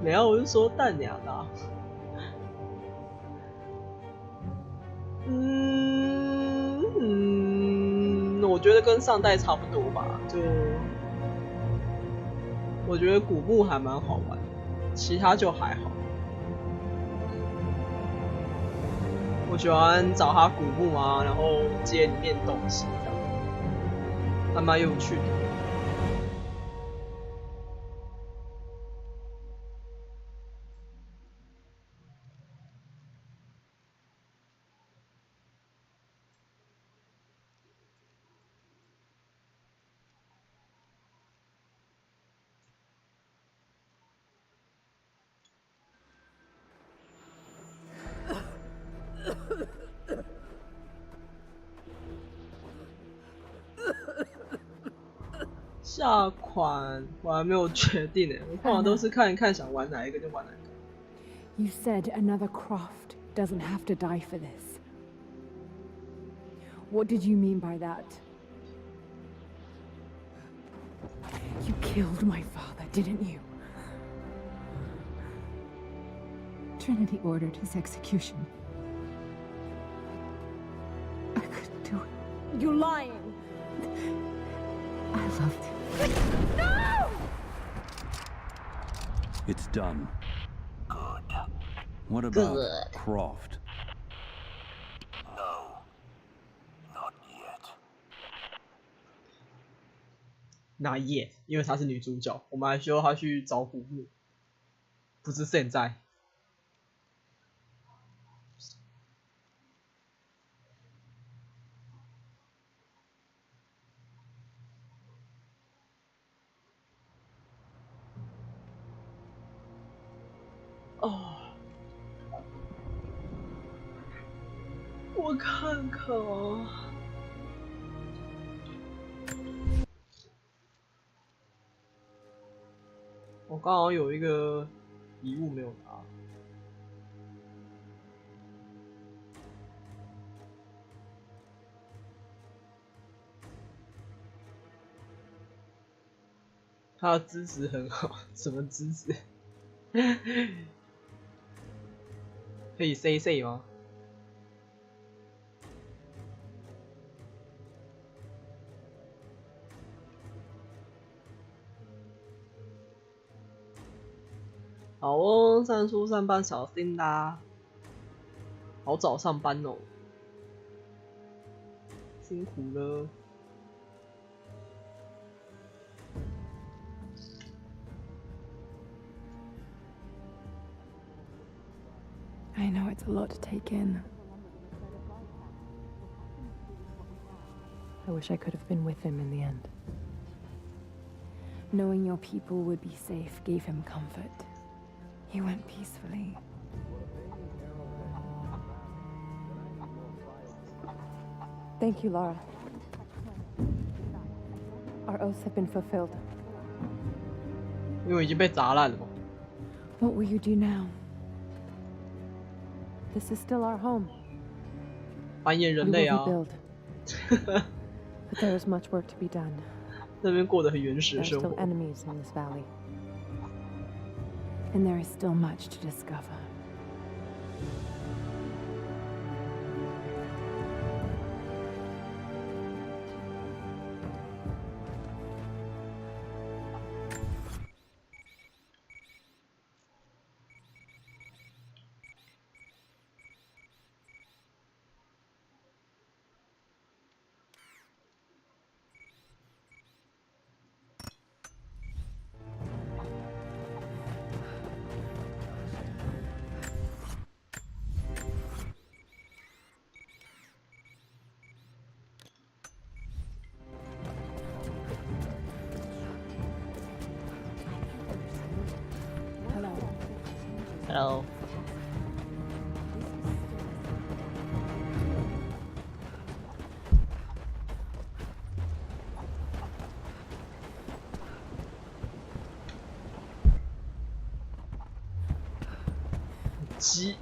没有，我是说淡娘的、啊。我觉得跟上代差不多吧。就我觉得古墓还蛮好玩，其他就还好。我喜欢找他古墓啊，然后接里面东西，这样还蛮有趣的。下款我还没有决定诶，我通常都是看一看想玩哪一个就玩哪一个。You said another Croft doesn't have to die for this. What did you mean by that? You killed my father, didn't you? Trinity ordered his execution. I couldn't do it. You're lying. I loved him. No! It's done. Good. What about Croft? No. Not yet. Not yet，因为她是女主角，我们还需要她去找古墓，不是现在。哦，我看看啊。我刚好有一个遗物没有拿。他的支持很好，什么支持？可以 say 吗？好哦，上班小心啦！好早上班哦，辛苦了。I know it's a lot to take in. I wish I could have been with him in the end. Knowing your people would be safe gave him comfort. He went peacefully. Thank you, Lara. Our oaths have been fulfilled. 因为已经被砸烂了嘛。What will you do now? This is still our home. 繁衍 We 人类 will 啊， rebuild. But there is much work to be done. 那边过得很原始 There 的 are 生 still 活。 enemies in this valley. And there is still much to discover. Hello。鸡。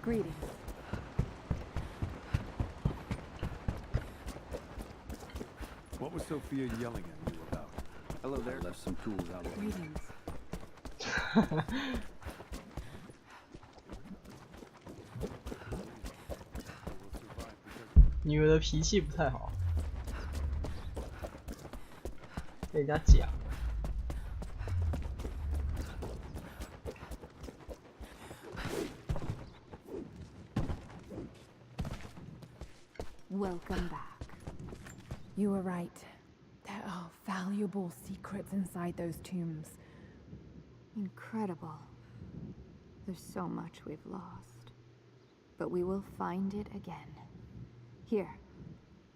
Greetings. What was Sophia yelling at you about? Hello there. I left some tools out there. Greetings. 女儿的脾气不太好，被人家讲。Welcome back. You were right. There are valuable secrets inside those tombs. Incredible. There's so much we've lost. But we will find it again. Here.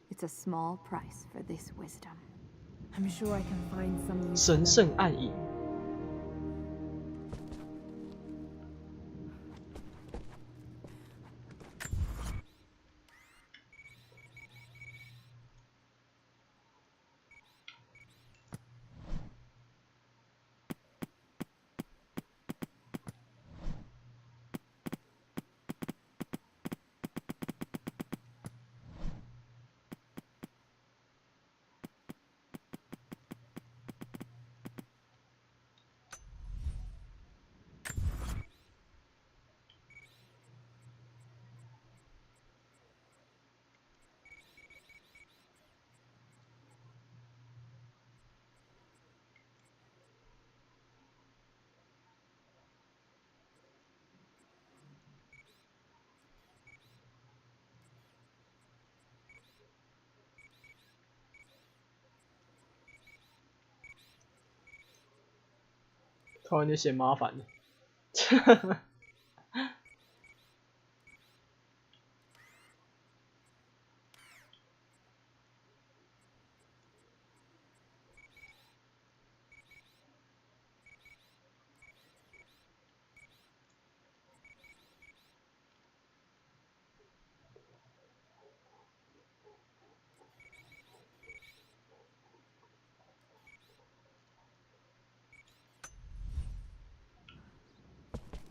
It's a small price for this wisdom. I'm sure I can find some use for 神 them. 圣暗影。突然就嫌麻烦了。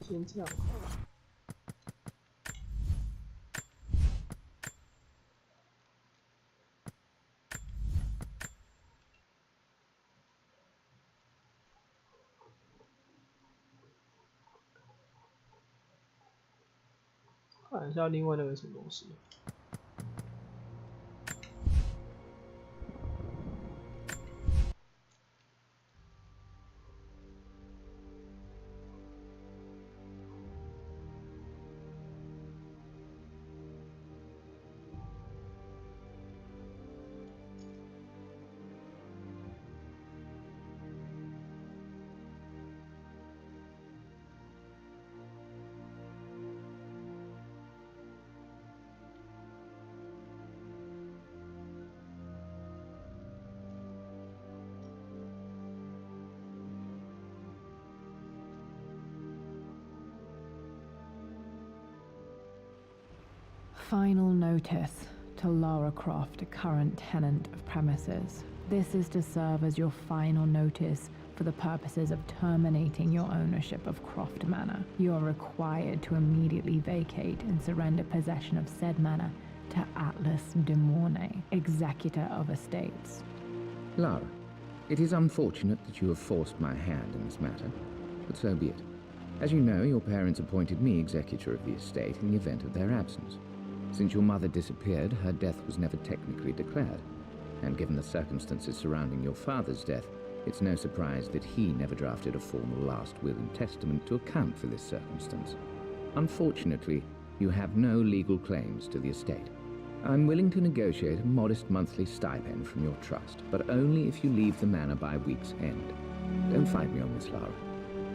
先这样好了。看一下另外那个什么东西。Final notice to Lara Croft, a current tenant of premises. This is to serve as your final notice for the purposes of terminating your ownership of Croft Manor. You are required to immediately vacate and surrender possession of said manor to Atlas de Mornay, executor of estates. Lara, it is unfortunate that you have forced my hand in this matter, but so be it. As you know, your parents appointed me executor of the estate in the event of their absence. Since your mother disappeared, her death was never technically declared. And given the circumstances surrounding your father's death, it's no surprise that he never drafted a formal last will and testament to account for this circumstance. Unfortunately, you have no legal claims to the estate. I'm willing to negotiate a modest monthly stipend from your trust, but only if you leave the manor by week's end. Don't fight me on this, Lara.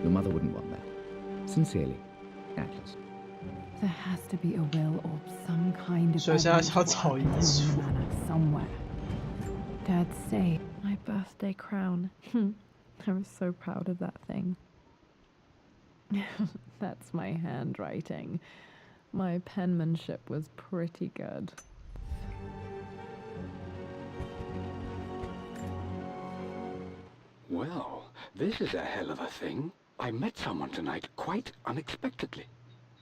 Your mother wouldn't want that. Sincerely, Atlas. There has to be a will or some kind of 所以现在是要找遗书。 somewhere. Dad's safe. My birthday crown. I was so proud of that thing. That's my handwriting. My penmanship was pretty good. Well, this is a hell of a thing. I met someone tonight quite unexpectedly.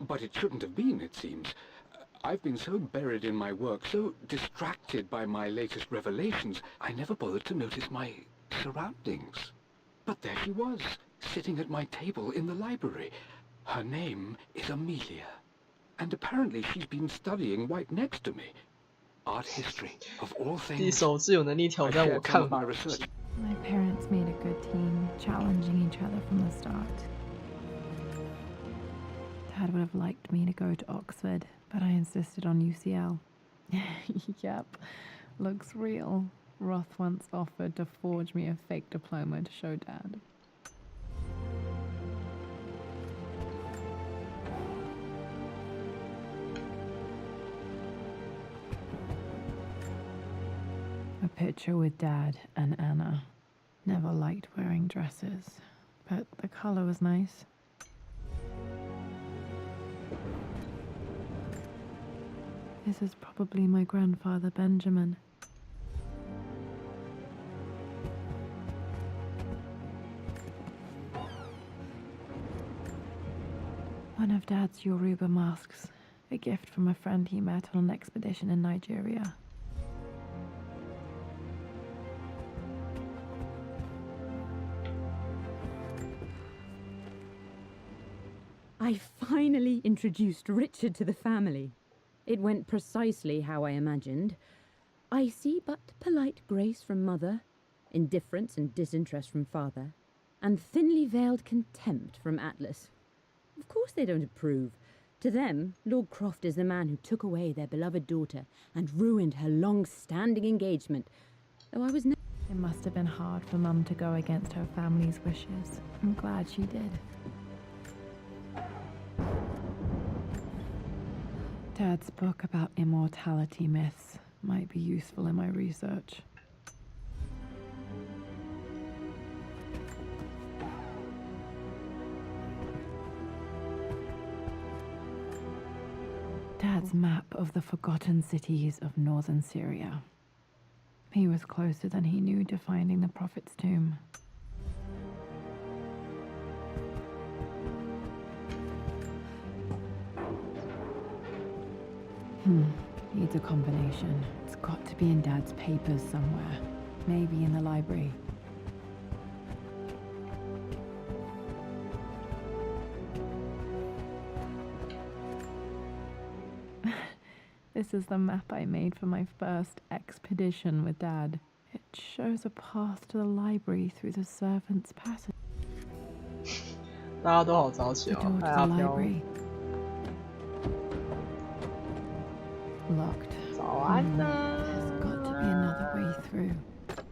But it shouldn't have been, it seems. I've been so buried in my work, so distracted by my latest revelations, I never bothered to notice my surroundings. But there she was, sitting at my table in the library. Her name is Amelia. And apparently she's been studying right next to me. Art history, of all 第一 things. 手自有能力挑 I 战我 shared some 看 of my 法。 research. My parents made a good team, challenging each other from the start. Dad would have liked me to go to Oxford, but I insisted on UCL. Yep, looks real. Roth once offered to forge me a fake diploma to show Dad. A picture with Dad and Anna. Never liked wearing dresses, but the color was nice. This is probably my grandfather Benjamin. One of Dad's Yoruba masks, a gift from a friend he met on an expedition in Nigeria. I finally introduced Richard to the family. It went precisely how I imagined. Icy but polite grace from mother, indifference and disinterest from father, and thinly veiled contempt from Atlas. Of course they don't approve. To them, Lord Croft is the man who took away their beloved daughter and ruined her long-standing engagement, though I was never... It must have been hard for Mum to go against her family's wishes. I'm glad she did. Dad's book about immortality myths might be useful in my research. Dad's map of the forgotten cities of northern Syria. He was closer than he knew to finding the Prophet's tomb. Needs a combination. It's got to be in Dad's papers somewhere. Maybe in the library. This is the map I made for my first expedition with Dad. It shows a path to the library through the servants' passage. 大家都好早起 The 哦， door 太 to 阿 the 飘。 library. Locked. 早安呢 There's got to be another way through.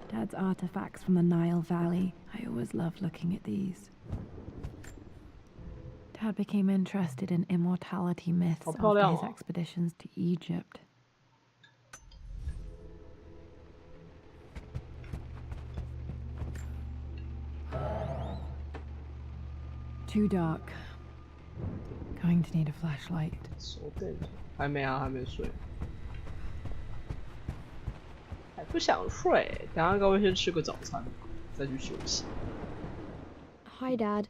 Dad's artifacts from the Nile Valley. I always loved looking at these. Dad became interested in immortality myths after his expeditions to Egypt. Too dark. Going to need a flashlight. 手电筒还没啊，还没睡，还不想睡。等下各位先吃个早餐，再去休息。 Hi, Dad.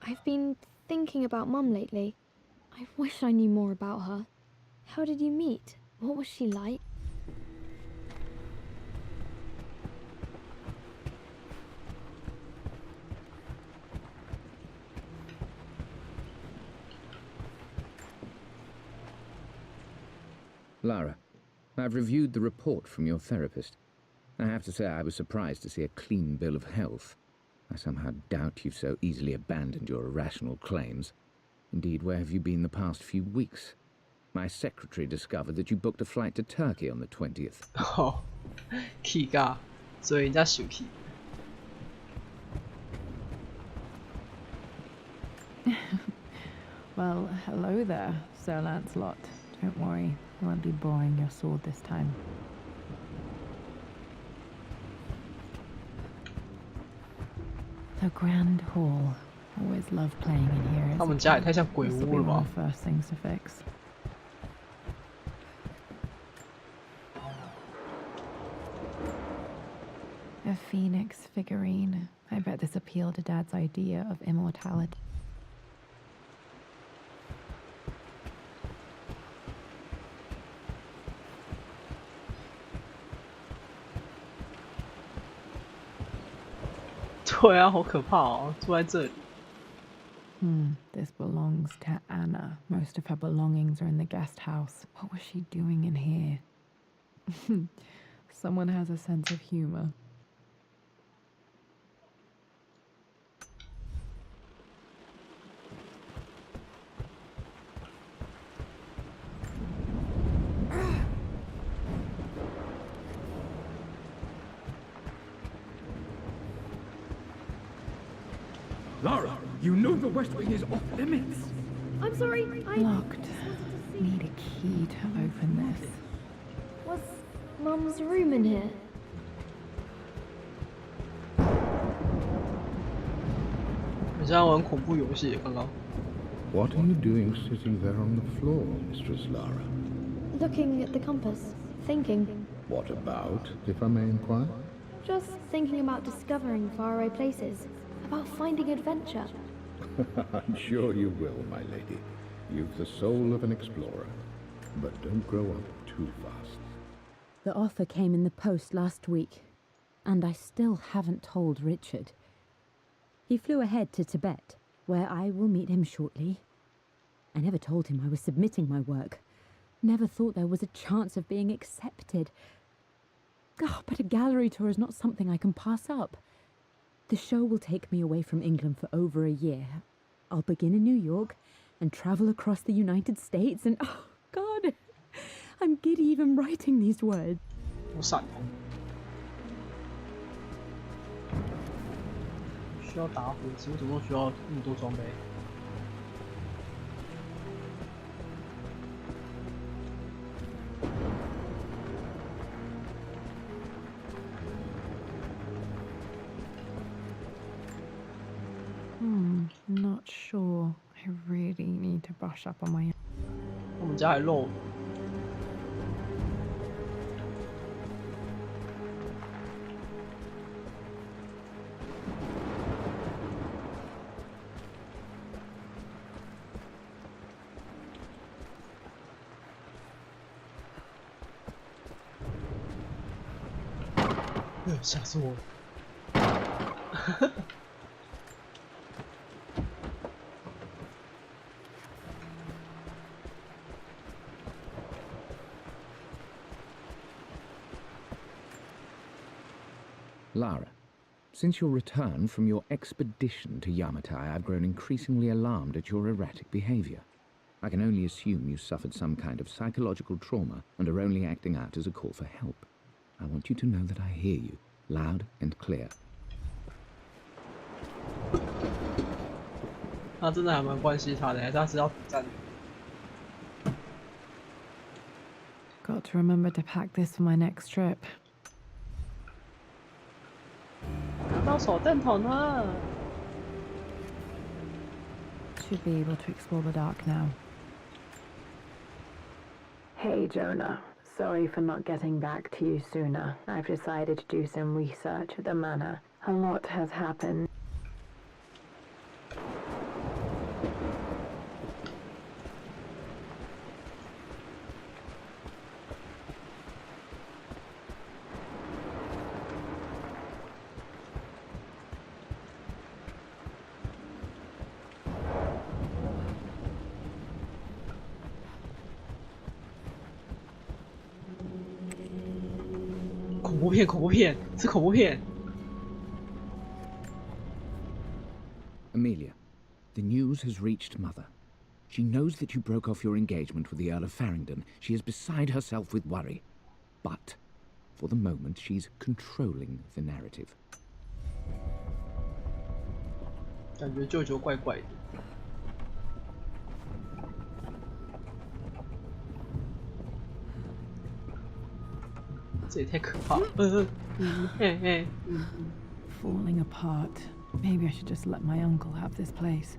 I've been thinking about Mum lately. I wish I knew more about her. How did you meet? What was she like? Lara, I've reviewed the report from your therapist. I have to say I was surprised to see a clean bill of health. I somehow doubt you've so easily abandoned your irrational claims. Indeed, where have you been the past few weeks? My secretary discovered that you booked a flight to Turkey on the 20th. Oh, 气尬，所以人家生气。Well, hello there, Sir Lancelot. Don't worry, I won't be boring your sword this time. The Grand Hall. Always love playing in here. 他们家也太像鬼屋了吧 First things to fix. A phoenix figurine. I bet this appealed to Dad's idea of immortality. 对啊，好可怕哦，住在这里。This belongs to Anna. Most of her belongings are in the guest house. What was she doing in here? Someone has a sense of humor. Lara, you know the West Wing is off limits. I'm sorry, Locked. Need a key to open this. Was Mum's room in here? 你在玩恐怖游戏刚刚。What are you doing sitting there on the floor, Mistress Lara? Looking at the compass, thinking. What about, if I may inquire? Just thinking about discovering faraway places, about finding adventure. I'm sure you will, my lady. You've the soul of an explorer. But don't grow up too fast. The offer came in the post last week, and I still haven't told Richard. He flew ahead to Tibet, where I will meet him shortly. I never told him I was submitting my work. Never thought there was a chance of being accepted. Oh, but a gallery tour is not something I can pass up. The show will take me away from England for over a year. I'll begin in New York and travel across the United States and... Oh, God! I'm giddy even writing these words. 我闪。需要打火机，为什么需要那么多装备？Not sure. I really need to brush up on my... 我们家还漏。吓死我了！Lara, since your return from your expedition to Yamatai, I've grown increasingly alarmed at your erratic behavior. I can only assume you suffered some kind of psychological trauma and are only acting out as a call for help. I want you to know that I hear you, loud and clear. 他真的还蛮关心他的，他是要挑战。Got to remember to pack this for my next trip. 拿到手电筒了。Should be able to explore the dark now. Hey, Jonah. Sorry for not getting back to you sooner. I've decided to do some research at the manor. A lot has happened. Amelia, the news has reached Mother. She knows that you broke off your engagement with the Earl of Farringdon. She is beside herself with worry. But, for the moment, she's controlling the narrative. 感觉舅舅怪怪的。这也太可怕了。Falling apart. Maybe I should just let my uncle have this place.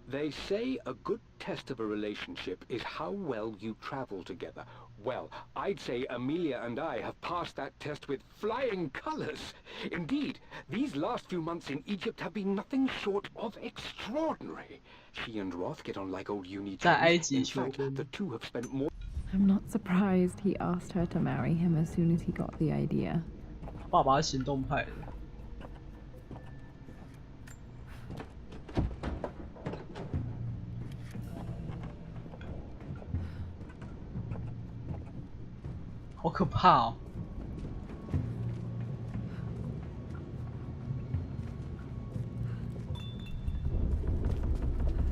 They say a good test of a relationship is how well you travel together. Well, I'd say Amelia and I have passed that test with flying colors. Indeed, these last few months in Egypt have been nothing short of extraordinary. She and Roth get on like old uni chums. In fact, the two have spent more... I'm not surprised he asked her to marry him as soon as he got the idea. 爸爸是行动派的。好可怕哦！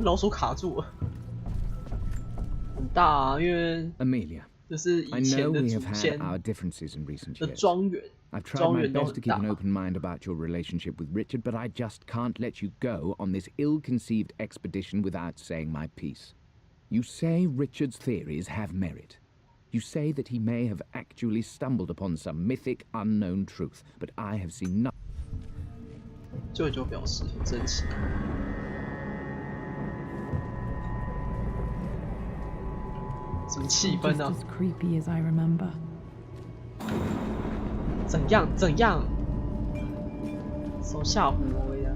老鼠卡住了，很大啊，因为 Amelia, 就是以 I 前 know 的 we 祖 have had 先 our differences in recent 的 years. 庄园， I've tried 庄 my 园都 best 很 to keep 大 an。open mind about your relationship with Richard, but I just can't let you go on this ill-conceived expedition without saying my piece. You say Richard's theories have merit. You say that he may have actually stumbled upon some mythic, unknown truth, but I have seen nothing. 舅舅表示很珍惜。什么气氛啊？ Just as creepy as I remember. 怎样？怎样？手吓唬我呀！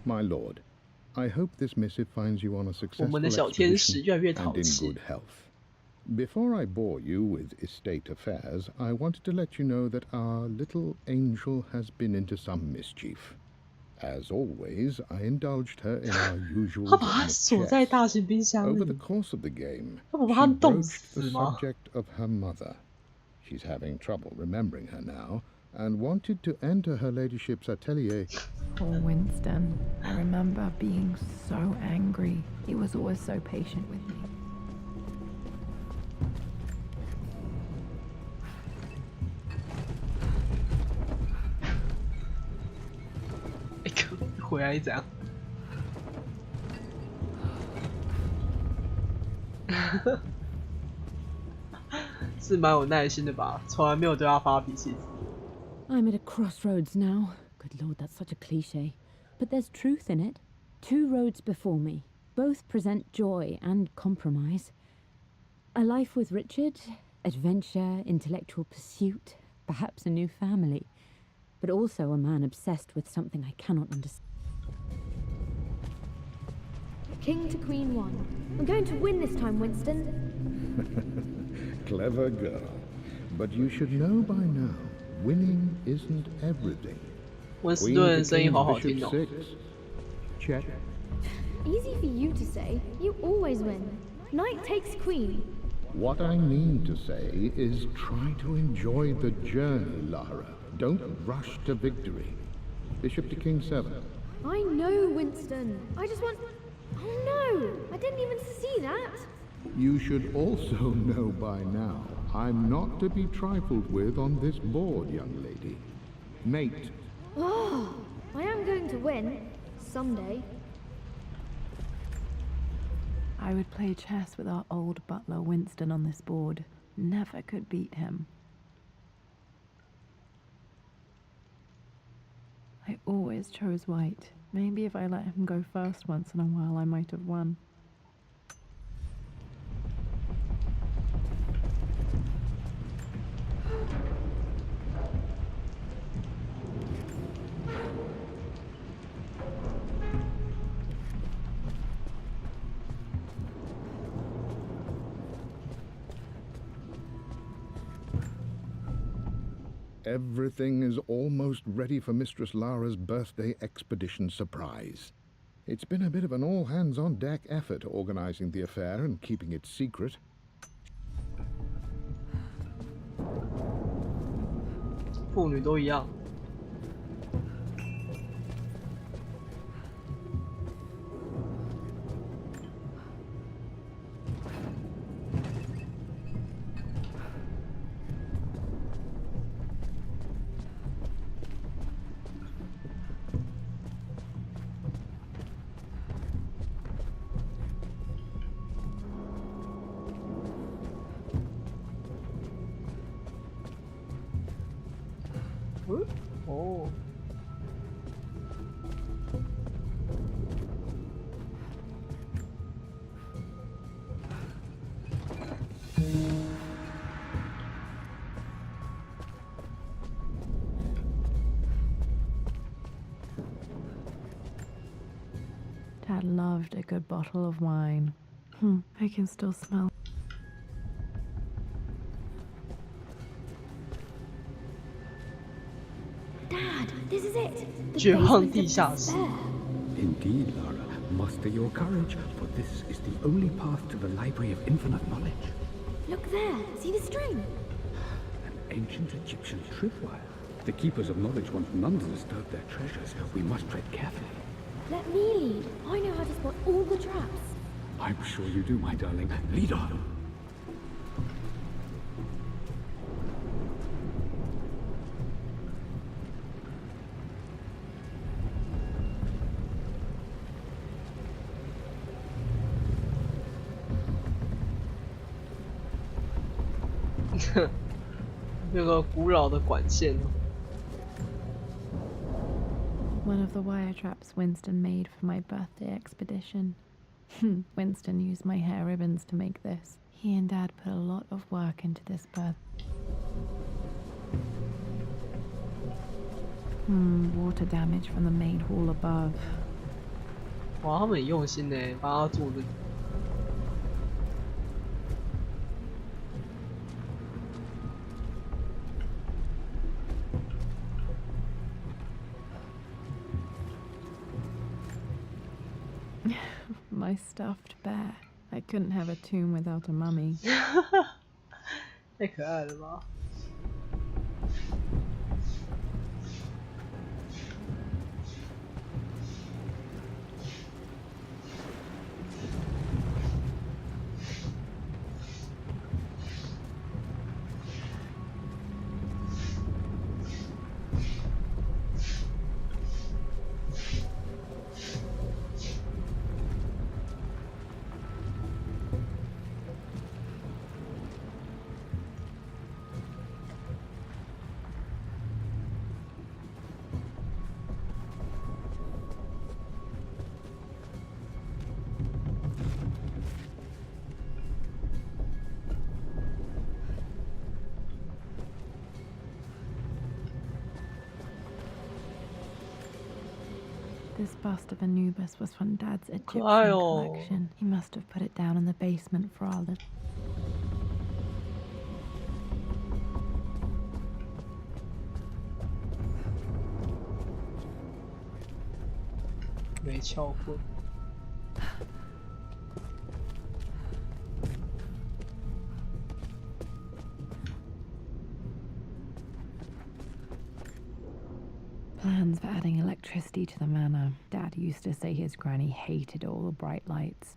My lord, I hope this missive finds you on a 我 successful 们的小天使 expedition 越来越 and 淘 in 气 good。health. Before I bore you with estate affairs, I wanted to let you know that our little angel has been into some mischief. As always, I indulged her in our usual 他把 game 他 of 锁在 chess. 大型冰箱 Over 里 the，course of the game, 他把 she 他冻 broached the 死吗？ subject of her mother. She's having trouble remembering her now, and wanted to enter her ladyship's atelier. Poor Winston. I remember being so angry. He was always so patient with me. 回来这样。是蛮有耐心的吧？从来没有对他发脾气。 I'm at a crossroads now. Good lord, that's such a cliche. But there's truth in it. Two roads before me. Both present joy and compromise. A life with Richard, adventure, intellectual pursuit, perhaps a new family. But also a man obsessed with something I cannot understand. King to Queen 1. I'm going to win this time, Winston. Clever girl. But you should know by now, winning isn't everything. 温斯 Queen 顿 to 声音 King 好好 Bishop 听哦。 6. Check. Easy for you to say. You always win. Knight takes queen. What I mean to say is try to enjoy the journey, Lara. Don't rush to victory. Bishop to King 7. I know, Winston. I just want... Oh no! I didn't even see that. You should also know by now, I'm not to be trifled with on this board, young lady. Mate. Oh, I am going to win. Someday. I would play chess with our old butler Winston on this board. Never could beat him. I always chose white. Maybe if I let him go first once in a while, I might have won. Everything is almost ready for Mistress Lara's birthday expedition surprise. It's been a bit of an all-hands-on-deck effort organizing the affair and keeping it secret. 妇女都一样。哦。 Dad loved a good bottle of wine. I can still smell. Dad, this is it. The 绝望 basement 地 of 下室。 despair. Indeed, Lara. Muster your courage, for this is the only path to the Library of Infinite Knowledge. Look there. See the string? An ancient Egyptian tripwire. The keepers of knowledge want none to disturb their treasures. We must tread carefully. Let me lead. I know how to spot all the traps. I'm sure you do, my darling. Lead on. 那个古老的管线。 One of the wire traps Winston made for my birthday expedition. Winston used my hair ribbons to make this. He and Dad put a lot of work into this birth. Water damage from the main hall above. 哇，他们很用心呢，帮他做的。 My stuffed bear. I couldn't have a tomb without a mummy. 太可爱了吧！ This bust of Anubis was from Dad's Egyptian Kyle. collection. He must have put it down in the basement for our little... 没撬棍。 Plans for adding electricity to the manor. Dad used to say his granny hated all the bright lights.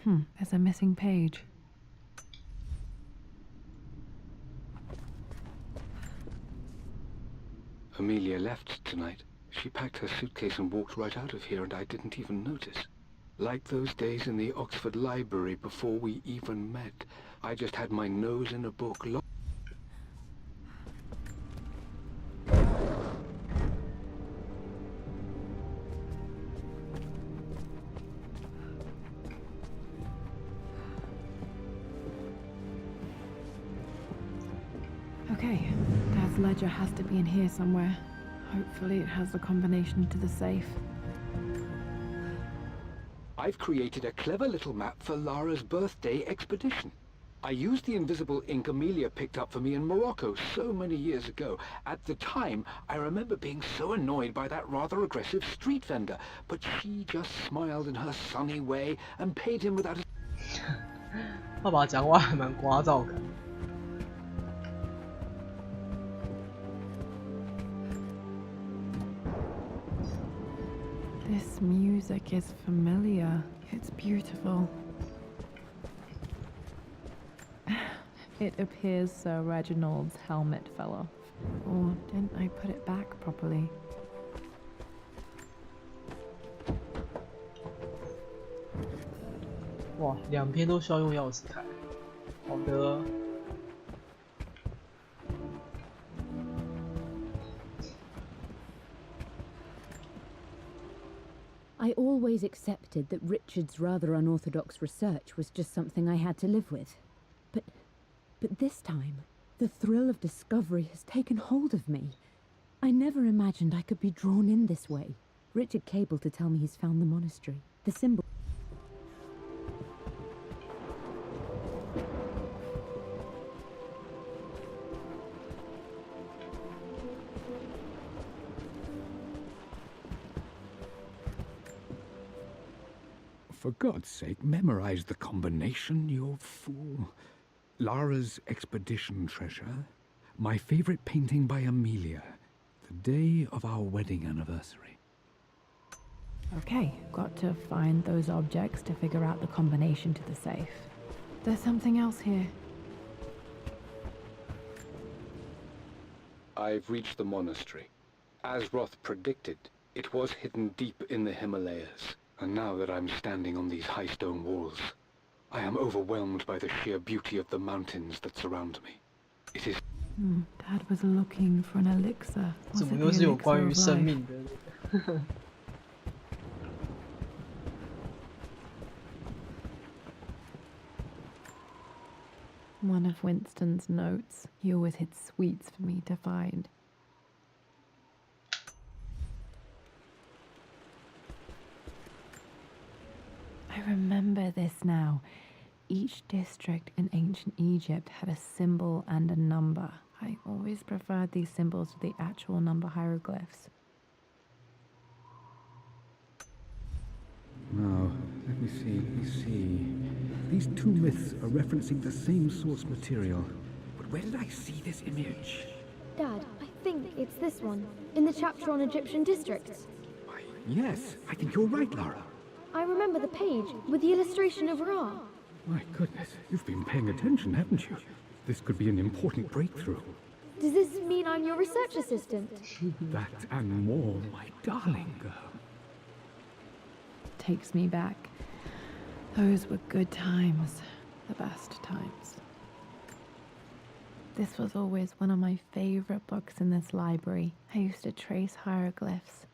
There's a missing page. Amelia left tonight. She packed her suitcase and walked right out of here, and I didn't even notice. Like those days in the Oxford Library before we even met. I just had my nose in a book. Okay, Dad's ledger has to be in here somewhere. Hopefully it has the combination to the safe. I've created a clever little map for Lara's birthday expedition. I used the invisible ink Amelia picked up for me in Morocco so many years ago. At the time, I remember being so annoyed by that rather aggressive street vendor, but she just smiled in her sunny way and paid him without a... 爸爸讲话还蛮聒噪感。 This music is familiar. It's beautiful. It appears Sir Reginald's helmet fell off. Or didn't I put it back properly? "哇，两边都需要用钥匙开。好的。 I always accepted that Richard's rather unorthodox research was just something I had to live with. But this time, the thrill of discovery has taken hold of me. I never imagined I could be drawn in this way. Richard cabled to tell me he's found the monastery. The symbol... for God's sake, memorize the combination, you fool. Lara's expedition treasure, my favorite painting by Amelia, the day of our wedding anniversary. Okay, got to find those objects to figure out the combination to the safe. There's something else here. I've reached the monastery. As Roth predicted, it was hidden deep in the Himalayas. And now that I'm standing on these high stone walls, I am overwhelmed by the sheer beauty of the mountains that surround me. It is... Dad was looking for an elixir. Was 怎么 it 又 the 是有 elixir 关于 of 生 life? 命的？ One of Winston's notes. He always hid sweets for me to find. I remember this now. Each district in ancient Egypt had a symbol and a number. I always preferred these symbols to the actual number hieroglyphs. Now, let me see. These two myths are referencing the same source material. But where did I see this image? Dad, I think it's this one, in the chapter on Egyptian districts. Why, yes, I think you're right, Lara. I remember the page with the illustration of Ra. My goodness, you've been paying attention, haven't you? This could be an important breakthrough. Does this mean I'm your research assistant? That and more, my darling girl. Takes me back. Those were good times. The best times. This was always one of my favorite books in this library. I used to trace hieroglyphs.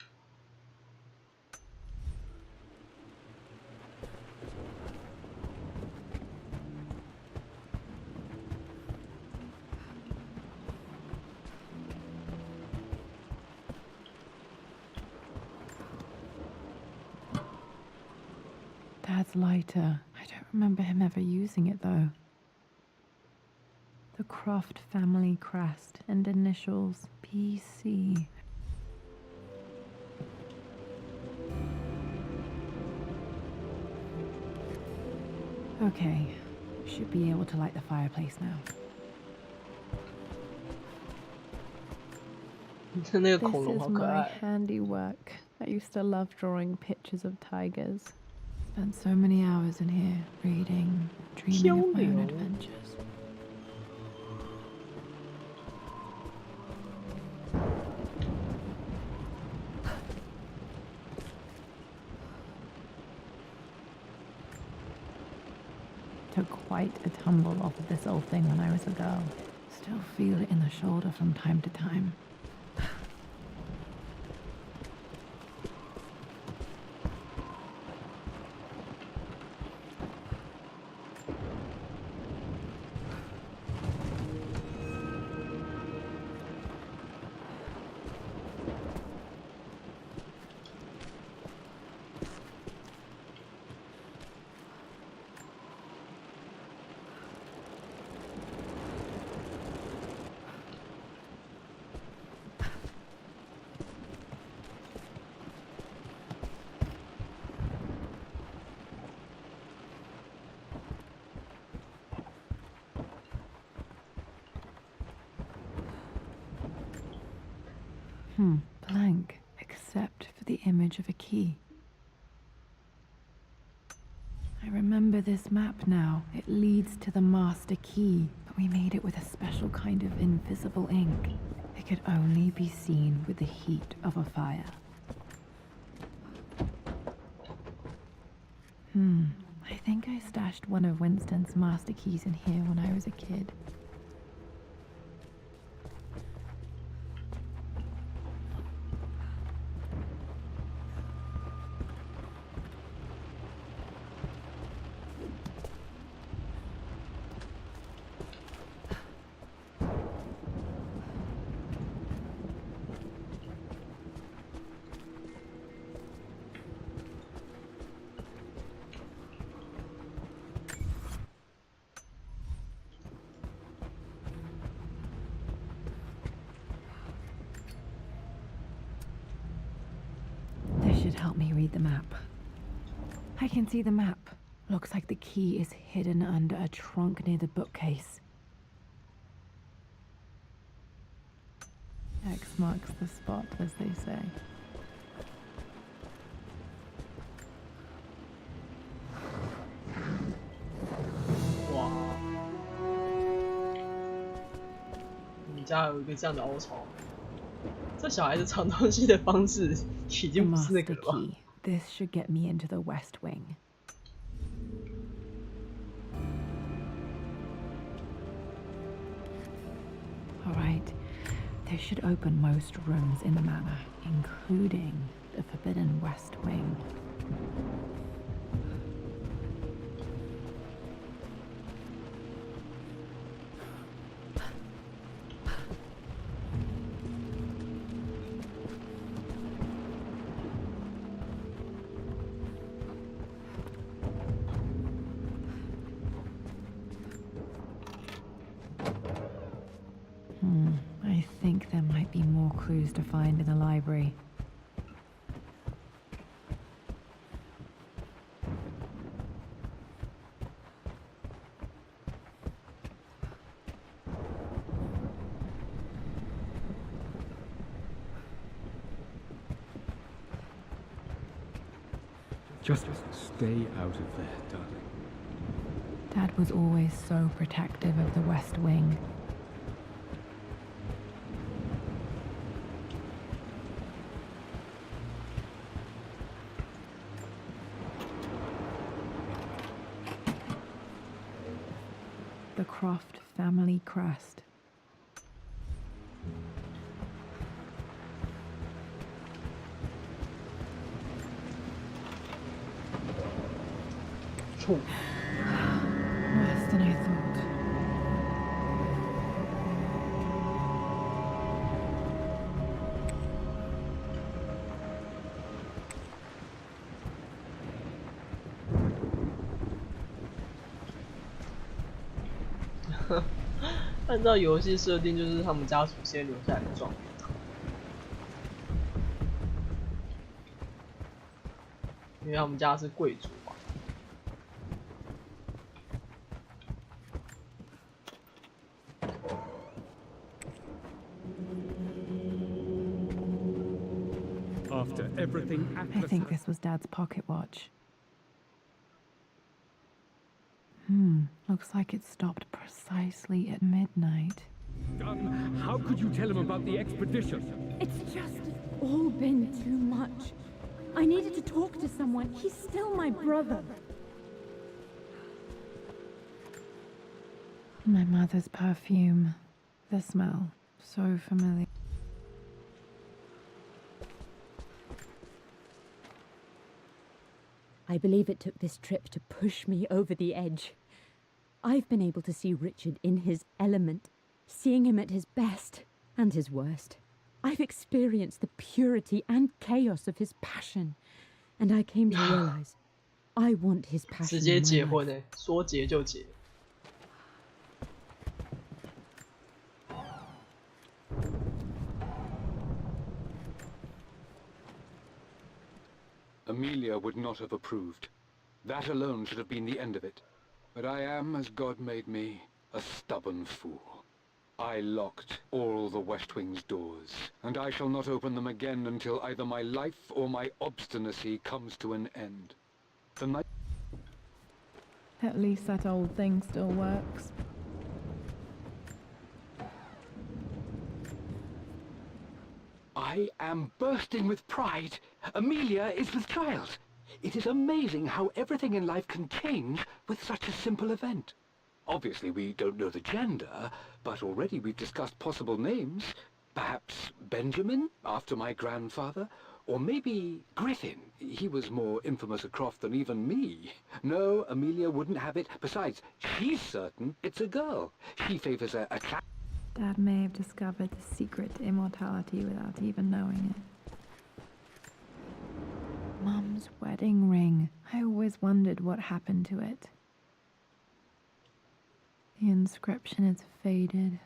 Dad's lighter. I don't remember him ever using it though. The Croft family crest and initials PC. Okay, should be able to light the fireplace now. 那个 This 恐龙 is 好可 my 爱。 handiwork. I used to love drawing pictures of tigers. Spent so many hours in here, reading, dreaming of my own adventures. Took quite a tumble off of this old thing when I was a girl. Still feel it in the shoulder from time to time. Blank, except for the image of a key. I remember this map now. It leads to the master key, but we made it with a special kind of invisible ink. It could only be seen with the heat of a fire. I think I stashed one of Winston's master keys in here when I was a kid. This should help me read the map. I can see the map. Looks like the key is hidden under a trunk near the bookcase. X marks the spot, as they say.哇，你家有一个这样的凹槽，这小孩子藏东西的方式已经不是那个 Master 了吧？ key. This should get me into the West Wing. All right. This should open most rooms in the manor, including the forbidden West Wing. I think there might be more clues to find in the library. Just stay out of there, darling. Dad was always so protective of the West Wing. The Croft family crest. Worse than I thought. .按照游戏设定，就是他们家祖先留下来的状元，因为他们家是贵族嘛。After everything I Atlas think this was Dad's pocket watch. Looks like it stopped precisely at midnight. How could you tell him about the expedition? It's just all been too much. I needed to talk to someone. He's still my brother. My mother's perfume. The smell. So familiar. I believe it took this trip to push me over the edge. I've been able to see Richard in his element, seeing him at his best and his worst. I've experienced the purity and chaos of his passion, and I came to realize I want his passion 直接 in 结 my 婚 life. 欸，说结就结。Amelia would not have approved. That alone should have been the end of it. But I am, as God made me, a stubborn fool. I locked all the West Wing's doors, and I shall not open them again until either my life or my obstinacy comes to an end. The night... At least that old thing still works. I am bursting with pride. Amelia is with child. It is amazing how everything in life can change with such a simple event. Obviously, we don't know the gender, but already we've discussed possible names. Perhaps Benjamin, after my grandfather, or maybe Griffin. He was more infamous at Croft than even me. No, Amelia wouldn't have it. Besides, she's certain it's a girl. She favors a Dad may have discovered the secret to immortality without even knowing it. Mum's wedding ring. I always wondered what happened to it. The inscription is faded.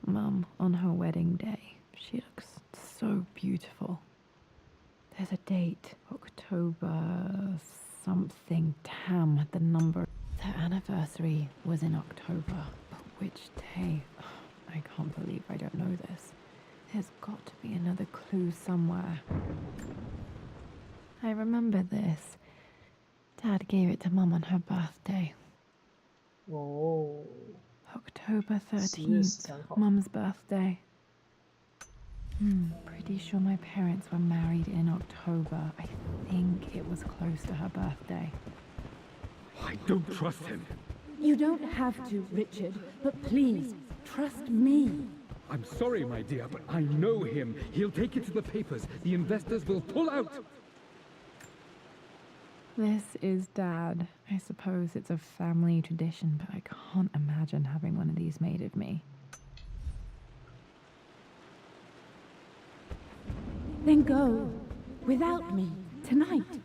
Mum, on her wedding day, she looks so beautiful. There's a date, October something, Tam, the number. Their anniversary was in October, but which day? I can't believe I don't know this. There's got to be another clue somewhere. I remember this. Dad gave it to Mum on her birthday. Oh. October 13th, Mum's birthday. Pretty sure my parents were married in October. I think it was close to her birthday. I don't trust him. You don't have to, Richard, but please, trust me. I'm sorry, my dear, but I know him. He'll take it to the papers. The investors will pull out. This is Dad. I suppose it's a family tradition, but I can't imagine having one of these made of me. Then go, without me, tonight.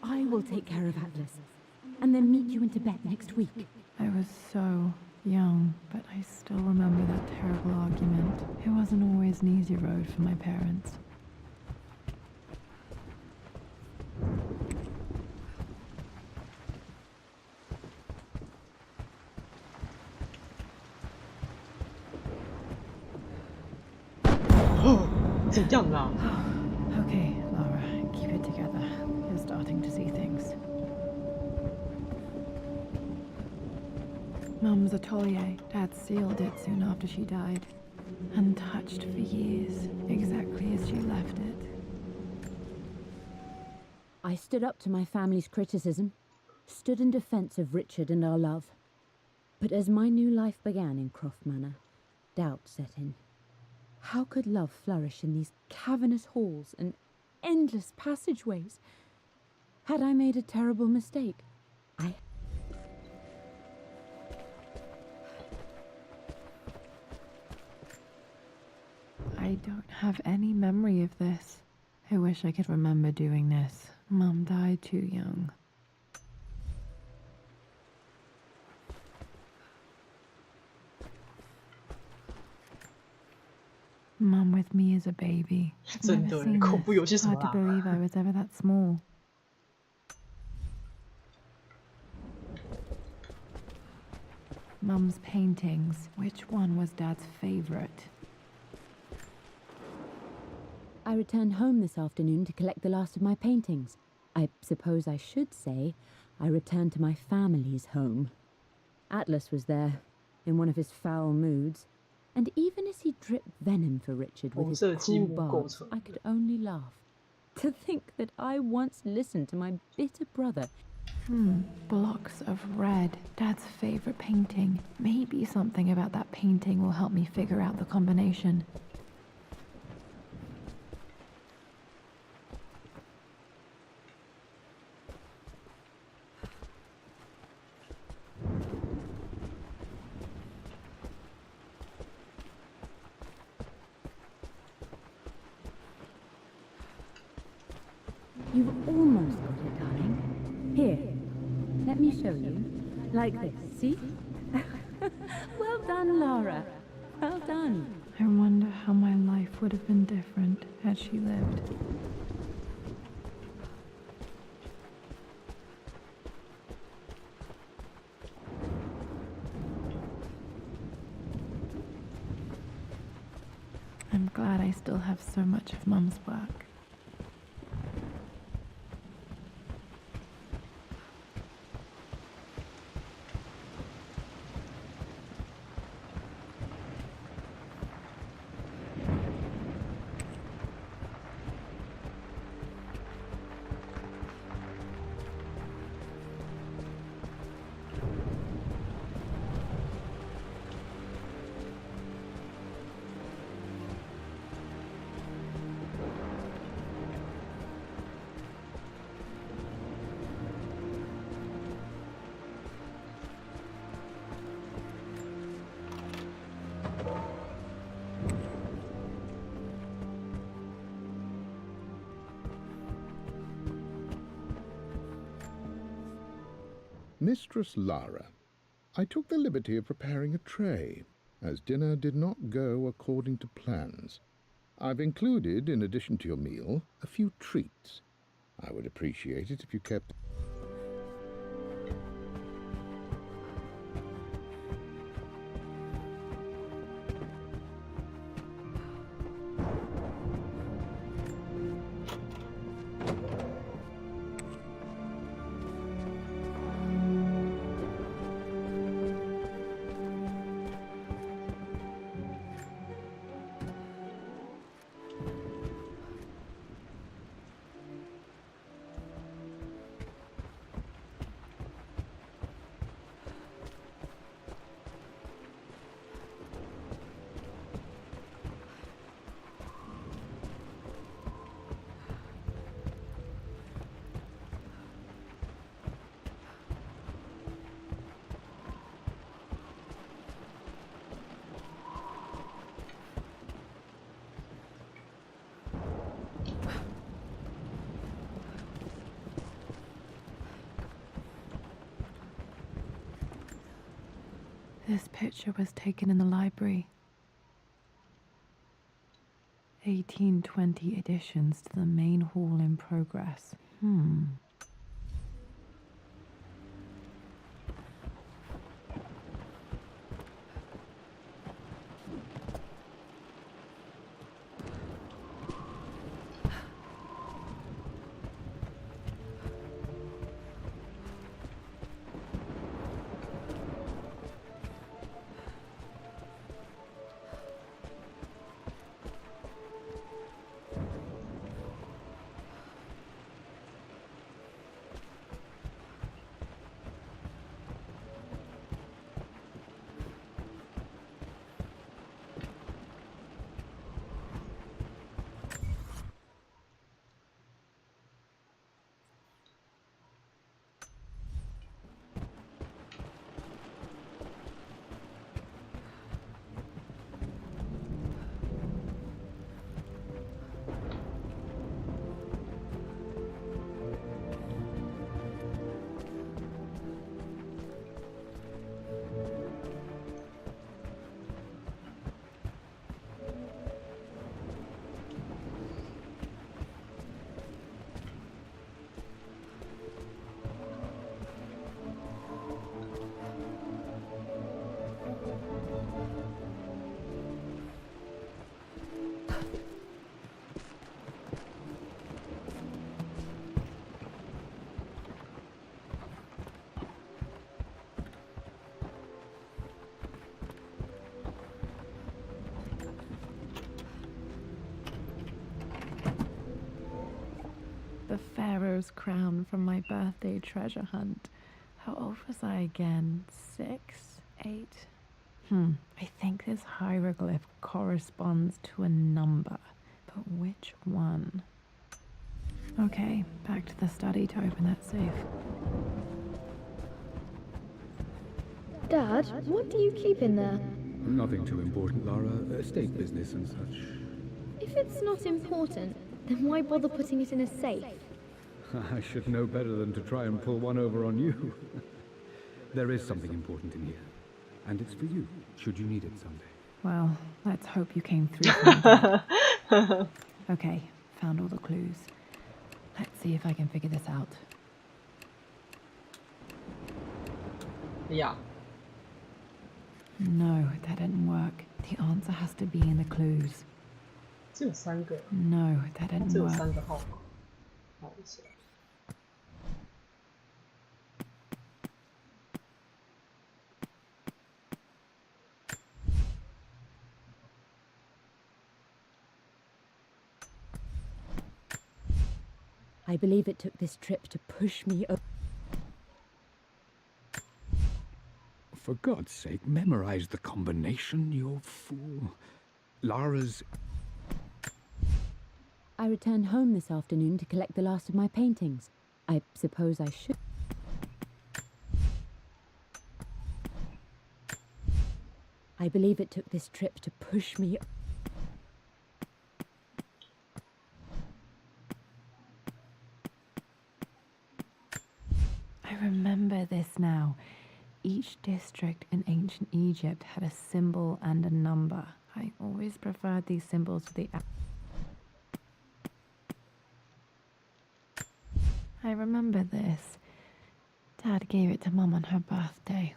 I will take care of Atlas, and then meet you in Tibet next week. I was so young, but I still remember that terrible argument. It wasn't always an easy road for my parents. Okay, Lara, keep it together. You're starting to see things. Mum's atelier. Dad sealed it soon after she died. Untouched for years, exactly as she left it. I stood up to my family's criticism, stood in defense of Richard and our love. But as my new life began in Croft Manor, doubt set in. How could love flourish in these cavernous halls and endless passageways? Had I made a terrible mistake? I don't have any memory of this. I wish I could remember doing this. Mum died too young. Mum with me as a baby. I've never seen this. Hard to believe I was ever that small. Mum's paintings. Which one was Dad's favorite? I returned home this afternoon to collect the last of my paintings. I suppose I should say I returned to my family's home. Atlas was there, in one of his foul moods, and even as he dripped venom for Richard with his cruel barbs, I could only laugh. To think that I once listened to my bitter brother. Blocks of red. Dad's favorite painting. Maybe something about that painting will help me figure out the combination. You've almost got it, darling. Here, let me show you. Like this, see? Well done, Lara. Well done. I wonder how my life would have been different had she lived. I'm glad I still have so much of Mum's work. Mistress Lara, I took the liberty of preparing a tray. as dinner did not go according to plans. I've included, in addition to your meal, a few treats. I would appreciate it if you kept... This picture was taken in the library. 1820 additions to the main hall in progress. The Pharaoh's crown from my birthday treasure hunt. How old was I again? 6? 8? I think this hieroglyph corresponds to a number, but which one? Okay, back to the study to open that safe. Dad, what do you keep in there? Nothing too important, Lara. Estate business and such. If it's not important, then why bother putting it in a safe? I should know better than to try and pull one over on you. There is something important in here, and it's for you, should you need it someday. Well, let's hope you came through for me. Okay, found all the clues. Let's see if I can figure this out. Yeah. No, that didn't work. The answer has to be in the clues. 只有3个。 No, that didn't 只有 work. 3个号码。好一下。I believe it took this trip to push me over. For God's sake, memorize the combination, you fool. Lara's... I returned home this afternoon to collect the last of my paintings. I suppose I should. I believe it took this trip to push me... I remember this now. Each district in ancient Egypt had a symbol and a number. I always preferred these symbols to the... I remember this. Dad gave it to Mum on her birthday.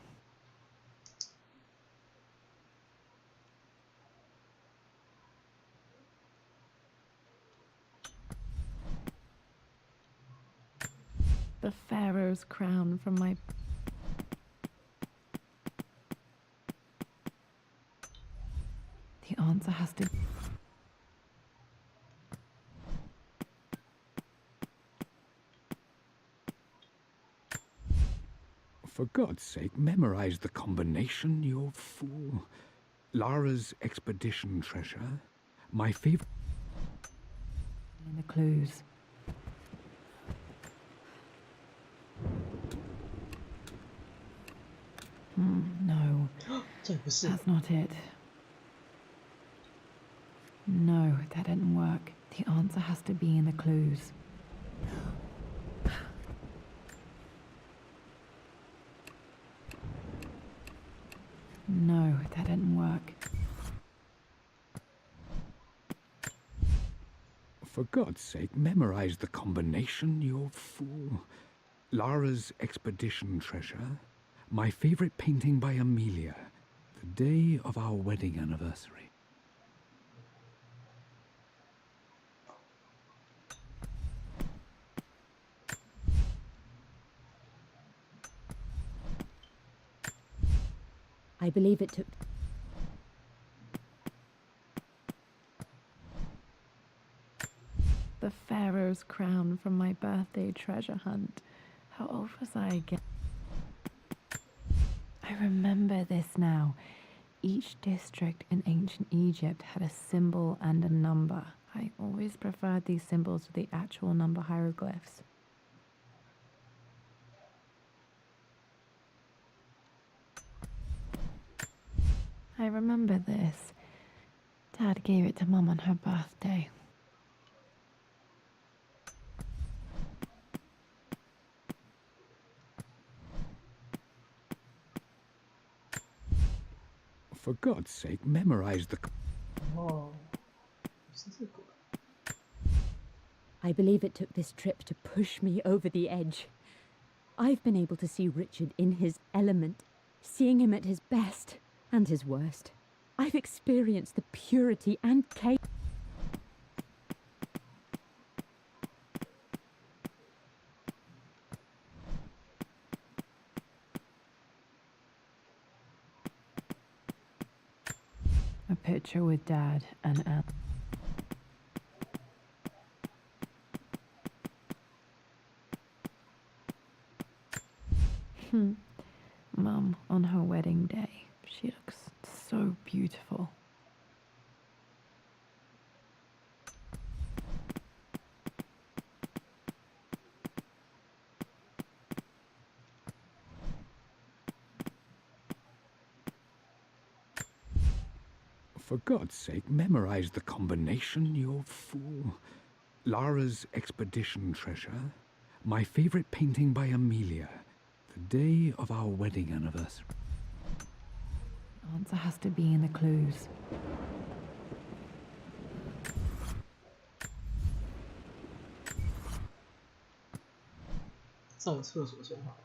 The pharaoh's crown from my... The answer has to... For God's sake, memorize the combination, you fool. Lara's expedition treasure, my favorite... In the clues. No. That's not it. No, that didn't work. The answer has to be in the clues. No, that didn't work. For God's sake, memorize the combination, you fool. Lara's expedition treasure, my favorite painting by Amelia, the day of our wedding anniversary. I believe it took... The pharaoh's crown from my birthday treasure hunt. How old was I again? I remember this now. Each district in ancient Egypt had a symbol and a number. I always preferred these symbols to the actual number hieroglyphs. I remember this. Dad gave it to Mum on her birthday. For God's sake, memorize the... Oh. I believe it took this trip to push me over the edge. I've been able to see Richard in his element, seeing him at his best and his worst. I've experienced the purity and chaos. A picture with Dad and Anne. Mum on her wedding day. She looks so beautiful. For God's sake, memorize the combination, you fool. Lara's expedition treasure, my favorite painting by Amelia, the day of our wedding anniversary. The answer has to be in the clues.上个厕所先好。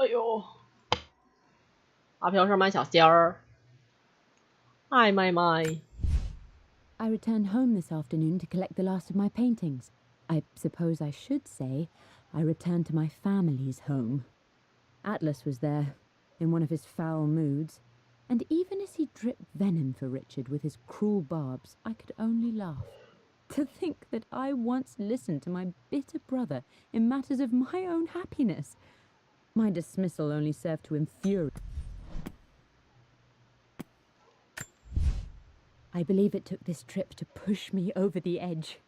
哎呦，阿飘上班小仙儿，哎妈妈。 I returned home this afternoon to collect the last of my paintings. I suppose I should say I returned to my family's home. Atlas was there, in one of his foul moods, and even as he dripped venom for Richard with his cruel barbs, I could only laugh. To think that I once listened to my bitter brother in matters of my own happiness. My dismissal only served to infuriate. I believe it took this trip to push me over the edge.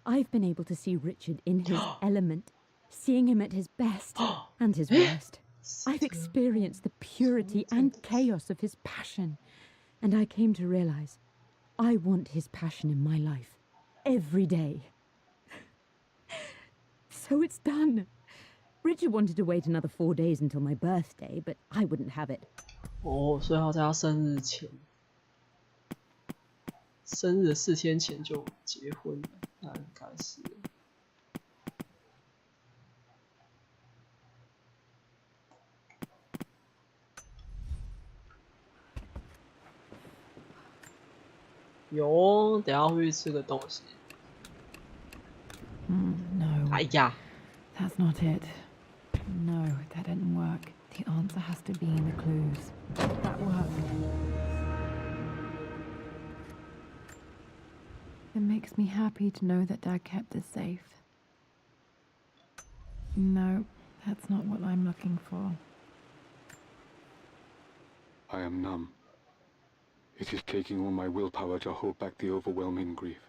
I've been able to see Richard in his element, seeing him at his best and his worst. I've experienced the purity and chaos of his passion, and I came to realize I want his passion in my life every day. So it's done. Richard wanted to wait another 4 days until my birthday, but I wouldn't have it. 哦，所以他在他生日前，生日4天前就结婚了，那应该是。有，等下会去吃个东西。No. 哎呀 That's not it. No, that didn't work. The answer has to be in the clues. That worked. It makes me happy to know that Dad kept this safe. No, that's not what I'm looking for. I am numb. It is taking all my willpower to hold back the overwhelming grief.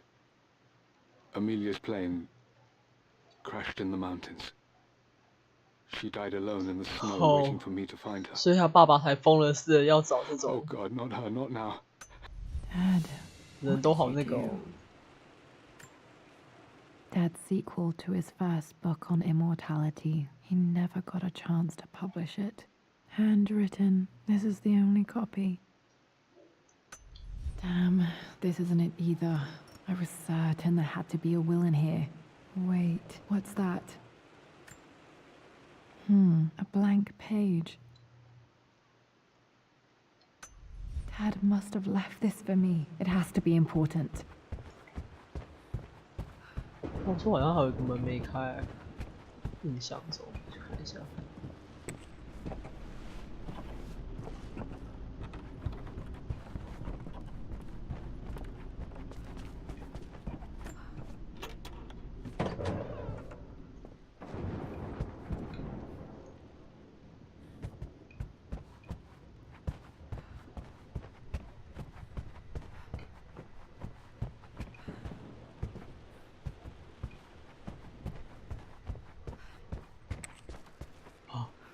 Amelia's plane crashed in the mountains. She died alone in the snow, waiting for me to find her. 所以他爸爸才疯了似的要找这种。 Oh God, not her, not now. Dad, 人都好那个哦。 Dad's sequel to his first book on immortality. He never got a chance to publish it. Handwritten. This is the only copy. Damn, this isn't it either. I was certain there had to be a will in here. Wait, what's that? A blank page. Dad must have left this for me. It has to be important. 我说好像还有一个门没开，印象中去看一下。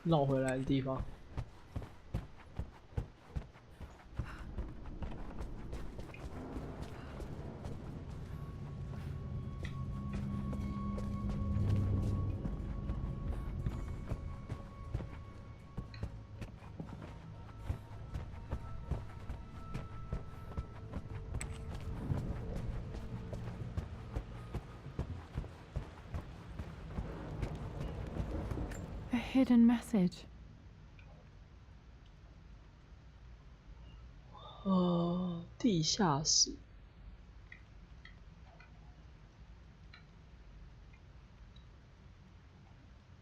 绕回来的地方。A hidden message. 地下室。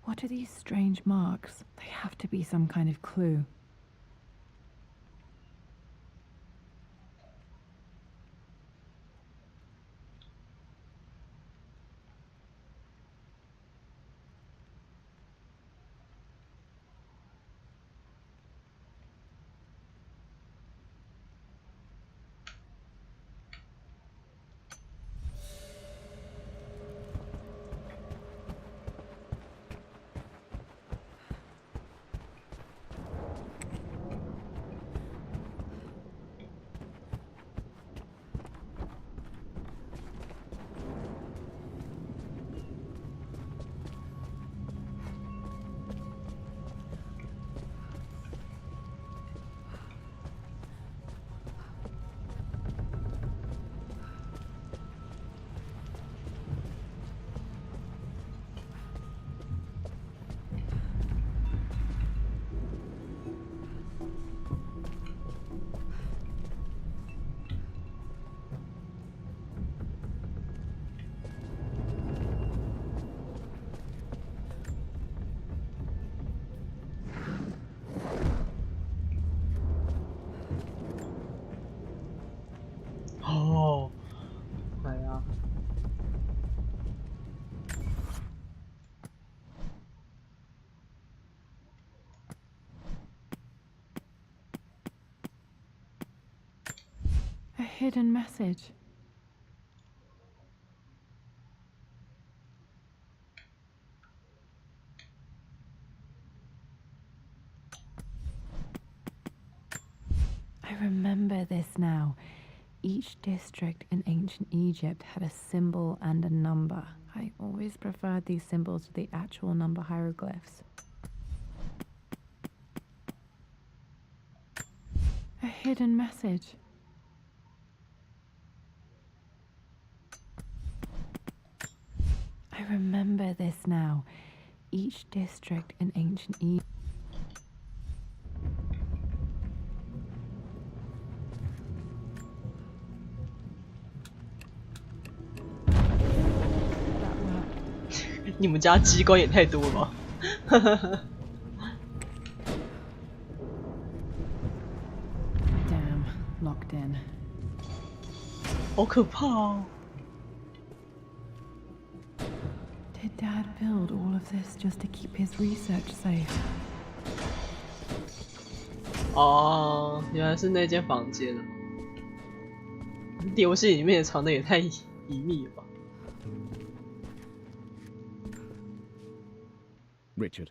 What are these strange marks? They have to be some kind of clue. 他。A hidden message. I remember this now. Each district in ancient Egypt had a symbol and a number. I always preferred these symbols to the actual number hieroglyphs. A hidden message. I remember this now. Each district in ancient Egypt. That worked. 你们家机关也太多了吧Damn, locked in. 好可怕哦！ Did Dad build all of this just to keep his research safe? 哦，原来是那间房间啊！游戏里面藏的也太隐秘了吧 Richard,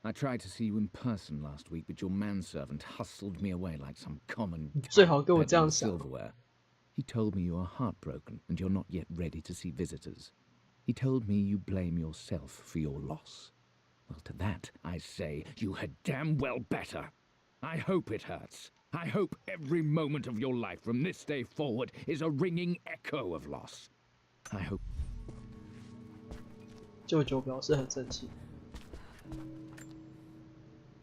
I tried to see you in person last week, but your manservant hustled me away like some common 最好跟我 cat 这样 peddling 想。 silverware. He told me you are heartbroken and you're not yet ready to see visitors. He told me you blame yourself for your loss. Well, to that I say you had damn well better. I hope it hurts. I hope every moment of your life from this day forward is a ringing echo of loss. I hope. 舅舅表示很生气。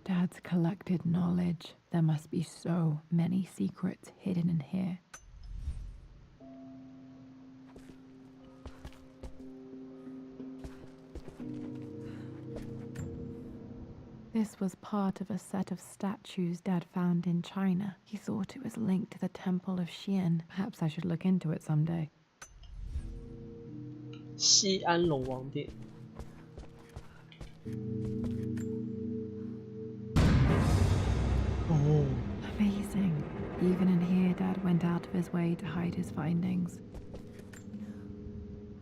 Dad's collected knowledge. There must be so many secrets hidden in here. This was part of a set of statues Dad found in China. He thought it was linked to the Temple of Xi'an. Perhaps I should look into it someday. 西安龙王殿。 Oh. Amazing. Even in here, Dad went out of his way to hide his findings.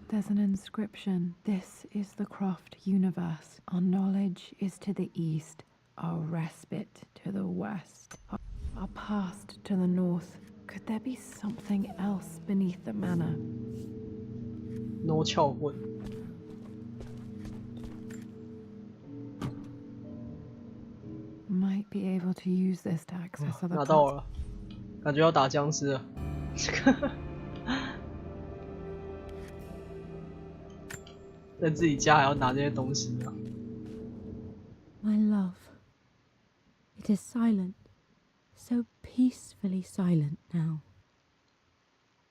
There's an inscription. This is the Croft universe. Our knowledge is to the east, our respite to the west, our past to the north. Could there be something else beneath the manor? No 撬棍。 Might be able to use this to access other 拿到了，感觉要打僵尸了。在自己家还要拿这些东西啊！ My love, it is silent, so peacefully silent now.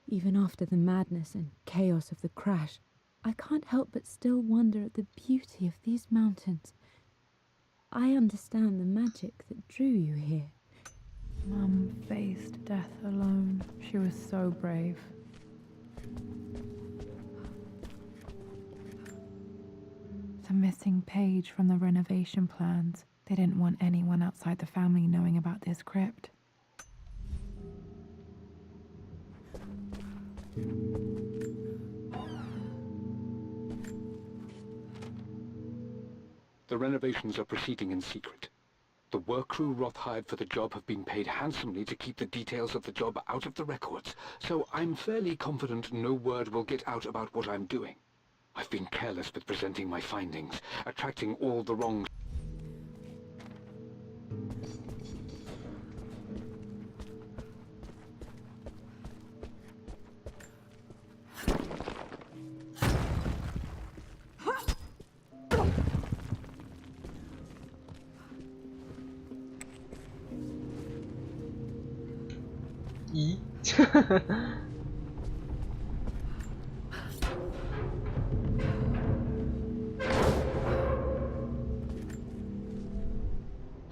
Even after the madness and chaos of the crash, I can't help but still wonder at the beauty of these mountains. I understand the magic that drew you here. Mum faced death alone. She was so brave. The missing page from the renovation plans. They didn't want anyone outside the family knowing about this crypt. The renovations are proceeding in secret. The work crew Roth hired for the job have been paid handsomely to keep the details of the job out of the records, so I'm fairly confident no word will get out about what I'm doing. I've been careless with presenting my findings, attracting all the wrong...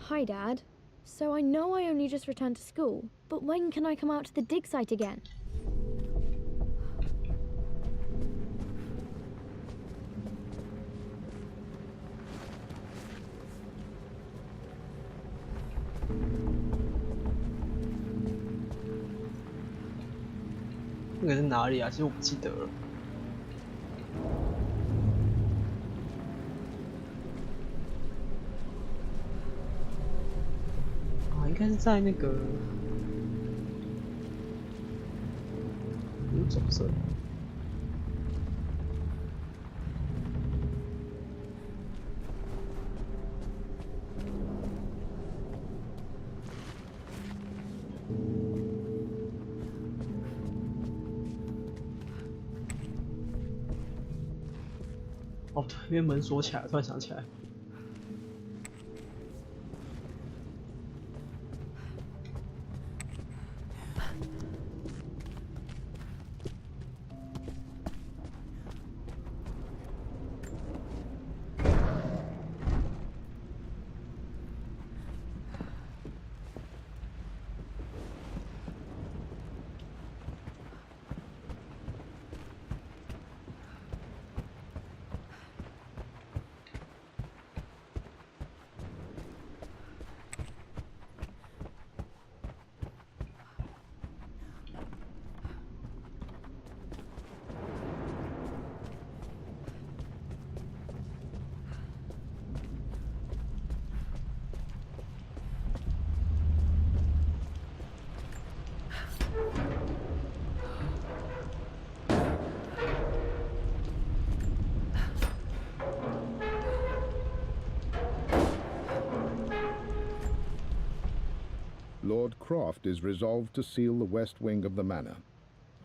Hi, Dad. So I know I only just returned to school, but when can I come out to the dig site again? 那个是哪里啊？其实我不记得了。啊，应该是在那个有走色。哦，对，因为门锁起来，突然想起来。Lord Croft is resolved to seal the west wing of the manor.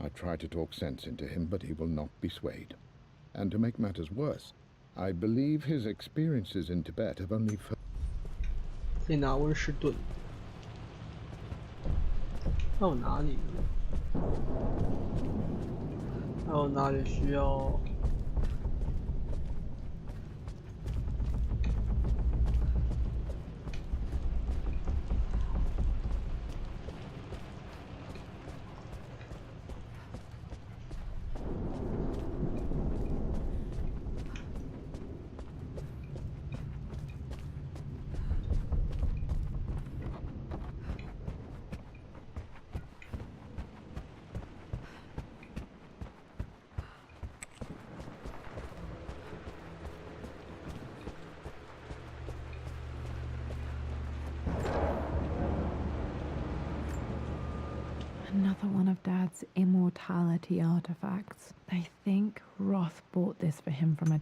I try to talk sense into him, but he will not be swayed. And to make matters worse, I believe his experiences in Tibet have only... 可以拿温士顿。还有哪里？还有哪里需要？Another one of Dad's immortality artifacts. I think Roth bought this for him from a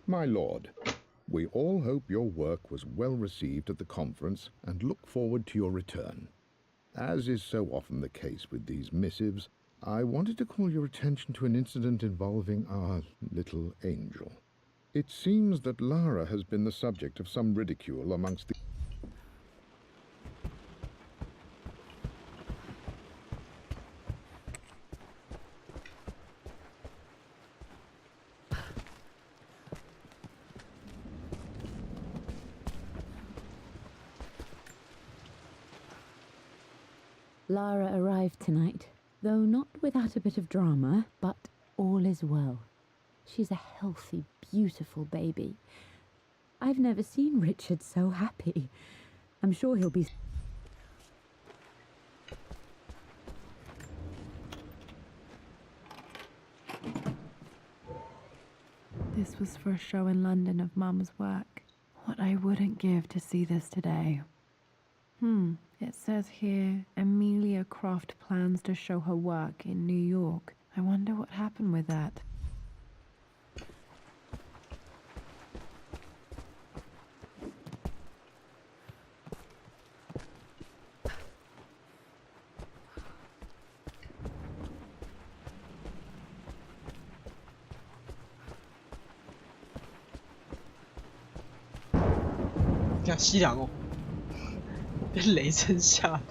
My lord, we all hope your work was well received at the conference and look forward to your return. As is so often the case with these missives, I wanted to call your attention to an incident involving our little angel. It seems that Lara has been the subject of some ridicule amongst the... Lara arrived tonight, though not without a bit of drama, but all is well. She's a healthy, beautiful baby. I've never seen Richard so happy. I'm sure he'll be... This was for a show in London of Mum's work. What I wouldn't give to see this today. It says here Amelia Croft plans to show her work in New York. I wonder what happened with that.看西凉哦，被雷震吓到。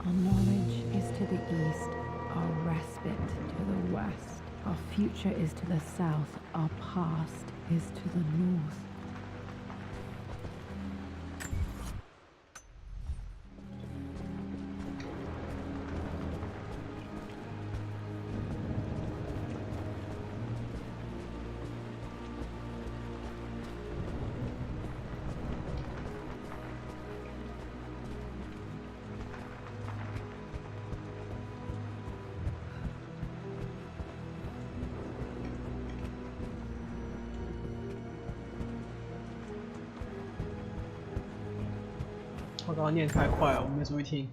Our knowledge is to the east, our respite to the west. Our future is to the south, our past is to the north.我刚刚念太快了，我没注意听。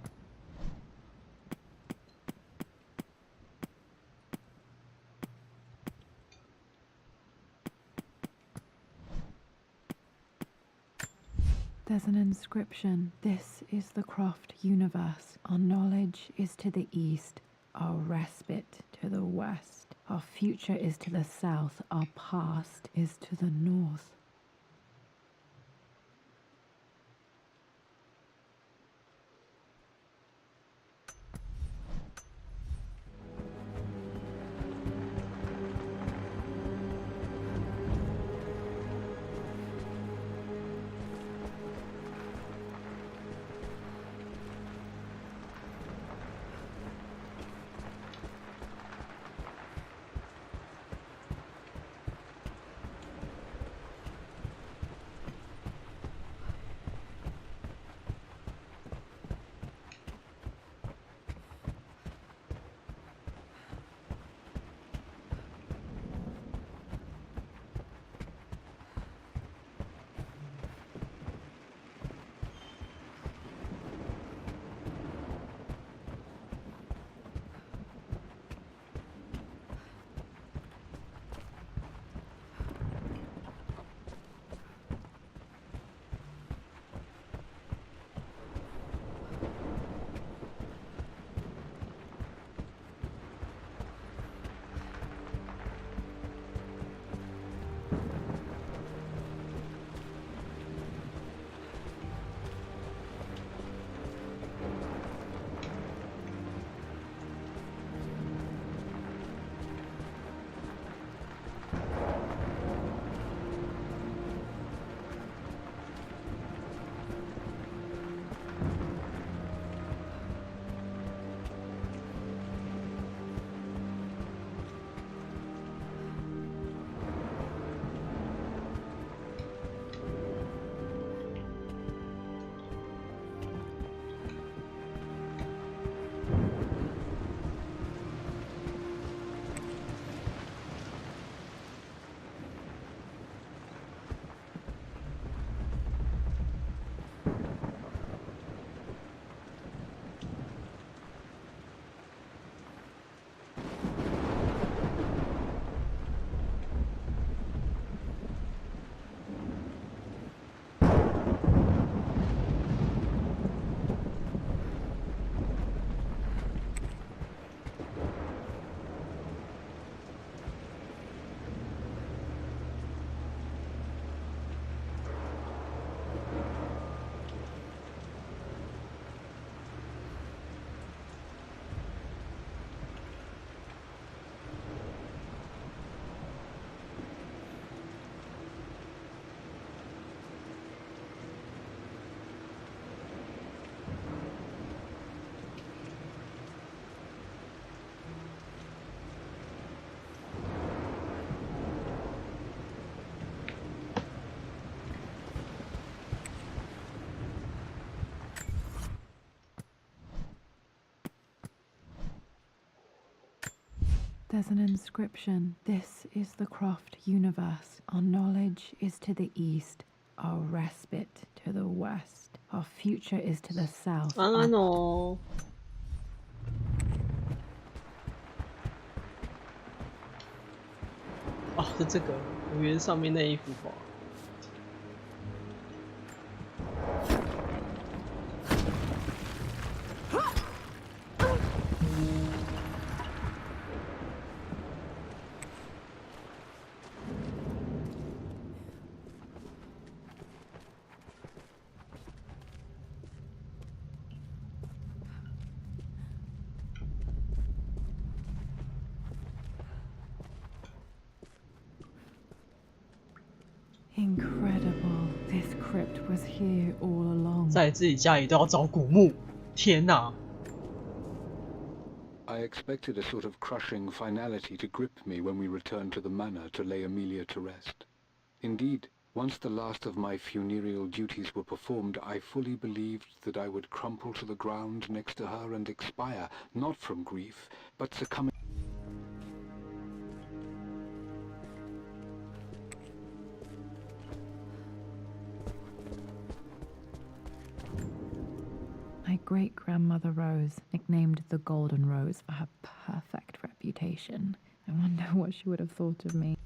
There's an inscription. This is the Croft universe. Our knowledge is to the east, our respite to the west. Our future is to the south, our past is to the north. There's an inscription. This is the Croft universe. Our knowledge is to the east, our respite to the west. Our future is to the south. I know. 哦，是这个，我以为是上面那一幅画。Incredible. This crypt was here all along. 在自己家里都要找古墓，天哪！ I expected a sort of crushing finality to grip me when we returned to the manor to lay Amelia to rest. Indeed, once the last of my funereal duties were performed, I fully believed that I would crumple to the ground next to her and expire, not from grief, but succumbing. My great-grandmother Rose, nicknamed the Golden Rose for her perfect reputation. I wonder what she would have thought of me.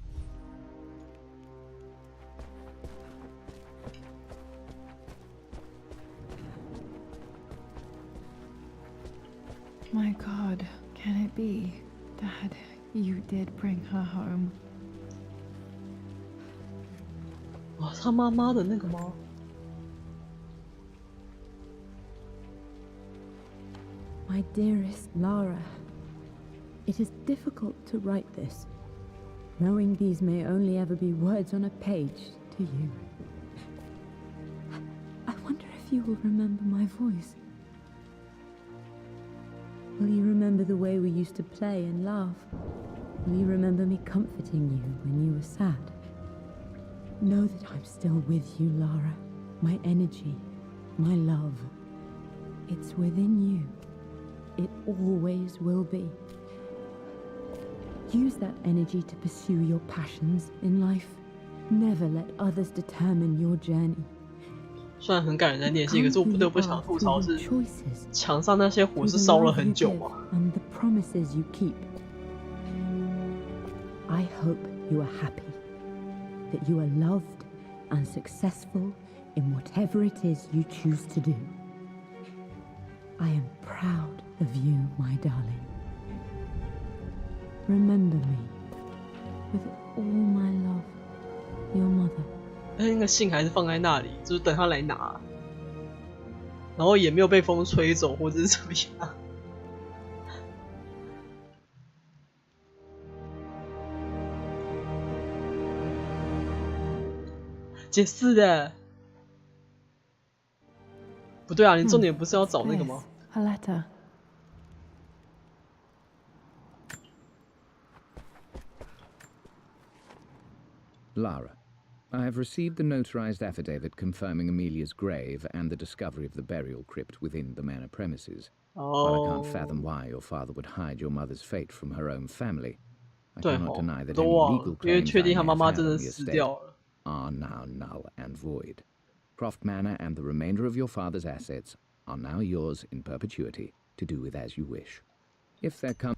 My God, can it be? Dad, you did bring her home. 哇，他妈妈的那个吗？ My dearest Lara, it is difficult to write this, knowing these may only ever be words on a page to you. I wonder if you will remember my voice. Will you remember the way we used to play and laugh? Will you remember me comforting you when you were sad? Know that I'm still with you, Lara. My energy, my love, it's within you. It always will be. Use that energy to pursue your passions in life. Never let others determine your journey. 虽然很感人的练习，可是我不得不想吐槽是墙上那些火是烧了很久吗？ And the promises you keep. I hope you are happy, that you are loved and successful in whatever it is you choose to do. I am proud of you, my darling. Remember me with all my love, your mother. 那个信还是放在那里，就是等他来拿，然后也没有被风吹走或者是怎么样。解释的，不对啊，你重点不是要找那个吗？ A letter. Lara, I have received the notarized affidavit confirming Amelia's grave and the discovery of the burial crypt within the manor premises. While I can't fathom why your father would hide your mother's fate from her own family, I cannot deny that any legal claims I may have had on the estate are now null and void. Croft Manor and the remainder of your father's assets are now yours in perpetuity to do with as you wish. If there comes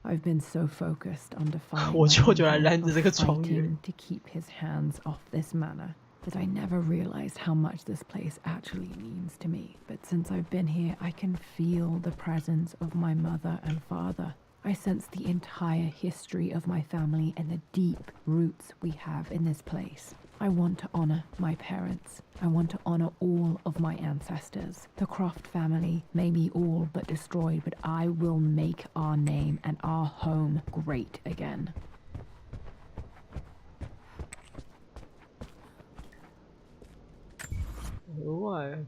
I've been so focused on defying 我舅舅来 my 拦 uncle 着这个 of 庄园。 fighting to keep his hands off this manor that I never realized how much this place actually means to me. But since I've been here, I can feel the presence of my mother and father. I sense the entire history of my family and the deep roots we have in this place. I want to honor my parents. I want to honor all of my ancestors. The Croft family may be all but destroyed, but I will make our name and our home great again. Why?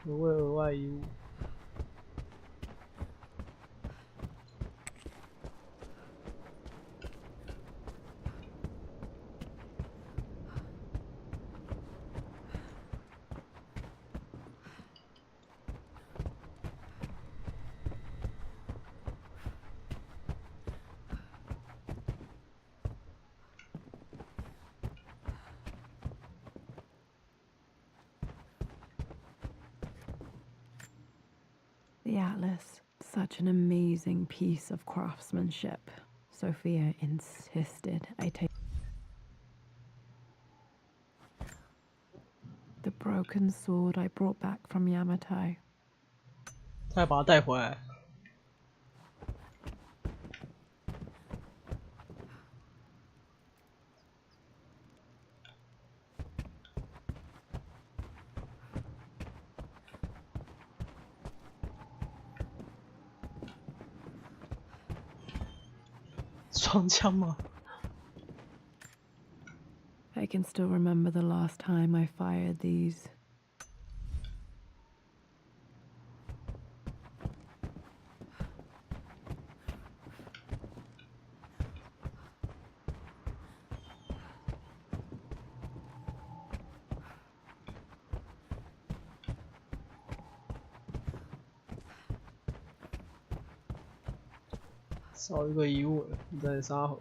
Where are you? The atlas, such an amazing piece of craftsmanship. Sophia insisted I take the broken sword I brought back from Yamatai. 他要把它带回来。双枪吗？ I can still remember the last time I fired these. « 少一个遗物了，你在杀回。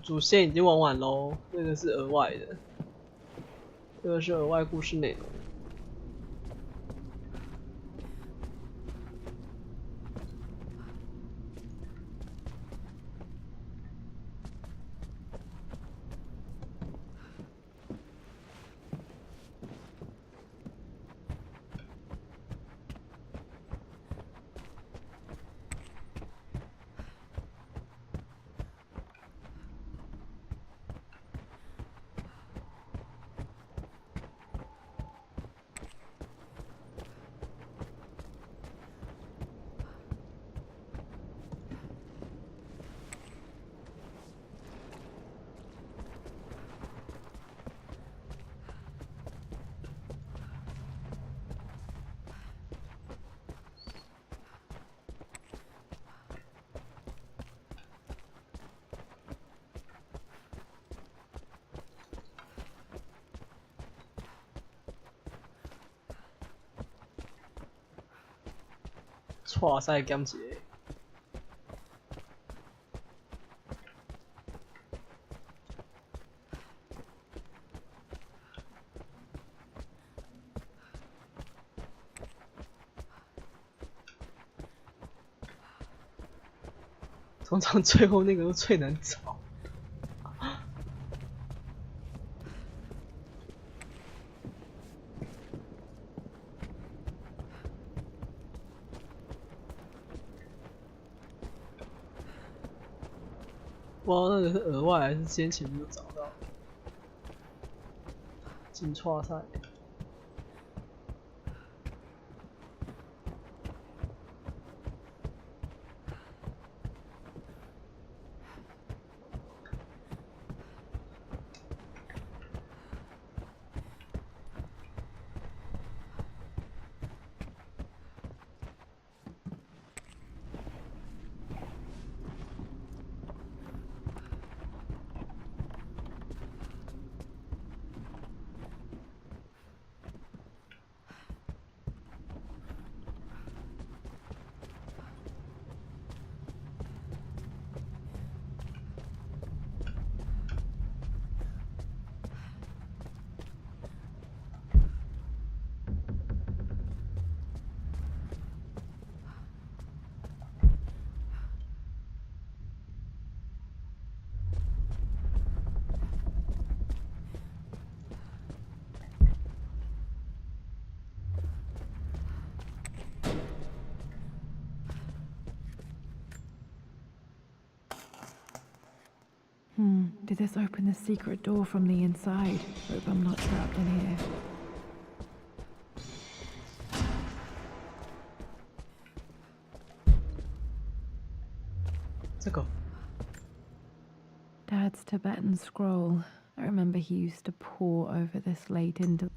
主线已经玩完喽，那个是额外的，这个是额外故事内容。哇塞，减一个。通常最后那个都最难找。 不知道那个是额外还是先前就找到。进跨赛。Did this open the secret door from the inside? Hope I'm not trapped in here. 这个 Dad's Tibetan scroll. I remember he used to pore over this late into.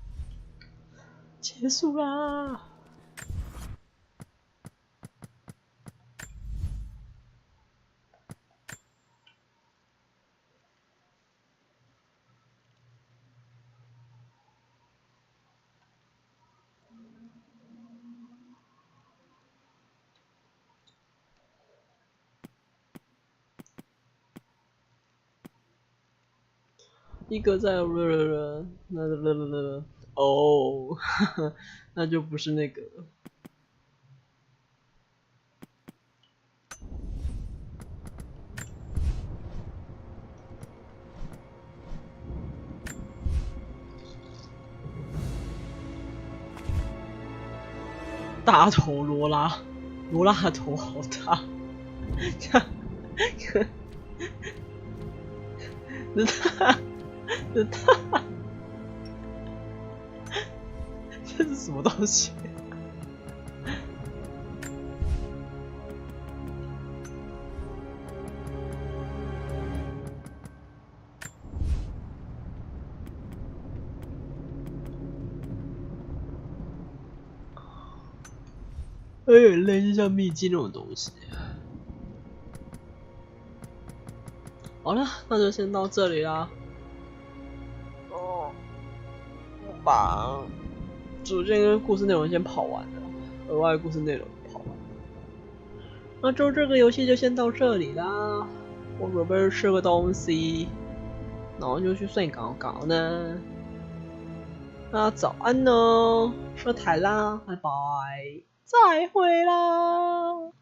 结束啦！一个在哦，那就不是那个了。大头罗拉，罗拉的头好大，这是什么东西？有点类似像秘籍那种东西。好了，那就先到这里啦。哦，我把主线跟故事内容先跑完了，额外故事内容跑完了。那就这个游戏就先到这里啦。我准备吃个东西，然后就去睡觉觉呢。那早安呢，上台啦，拜拜，再会啦。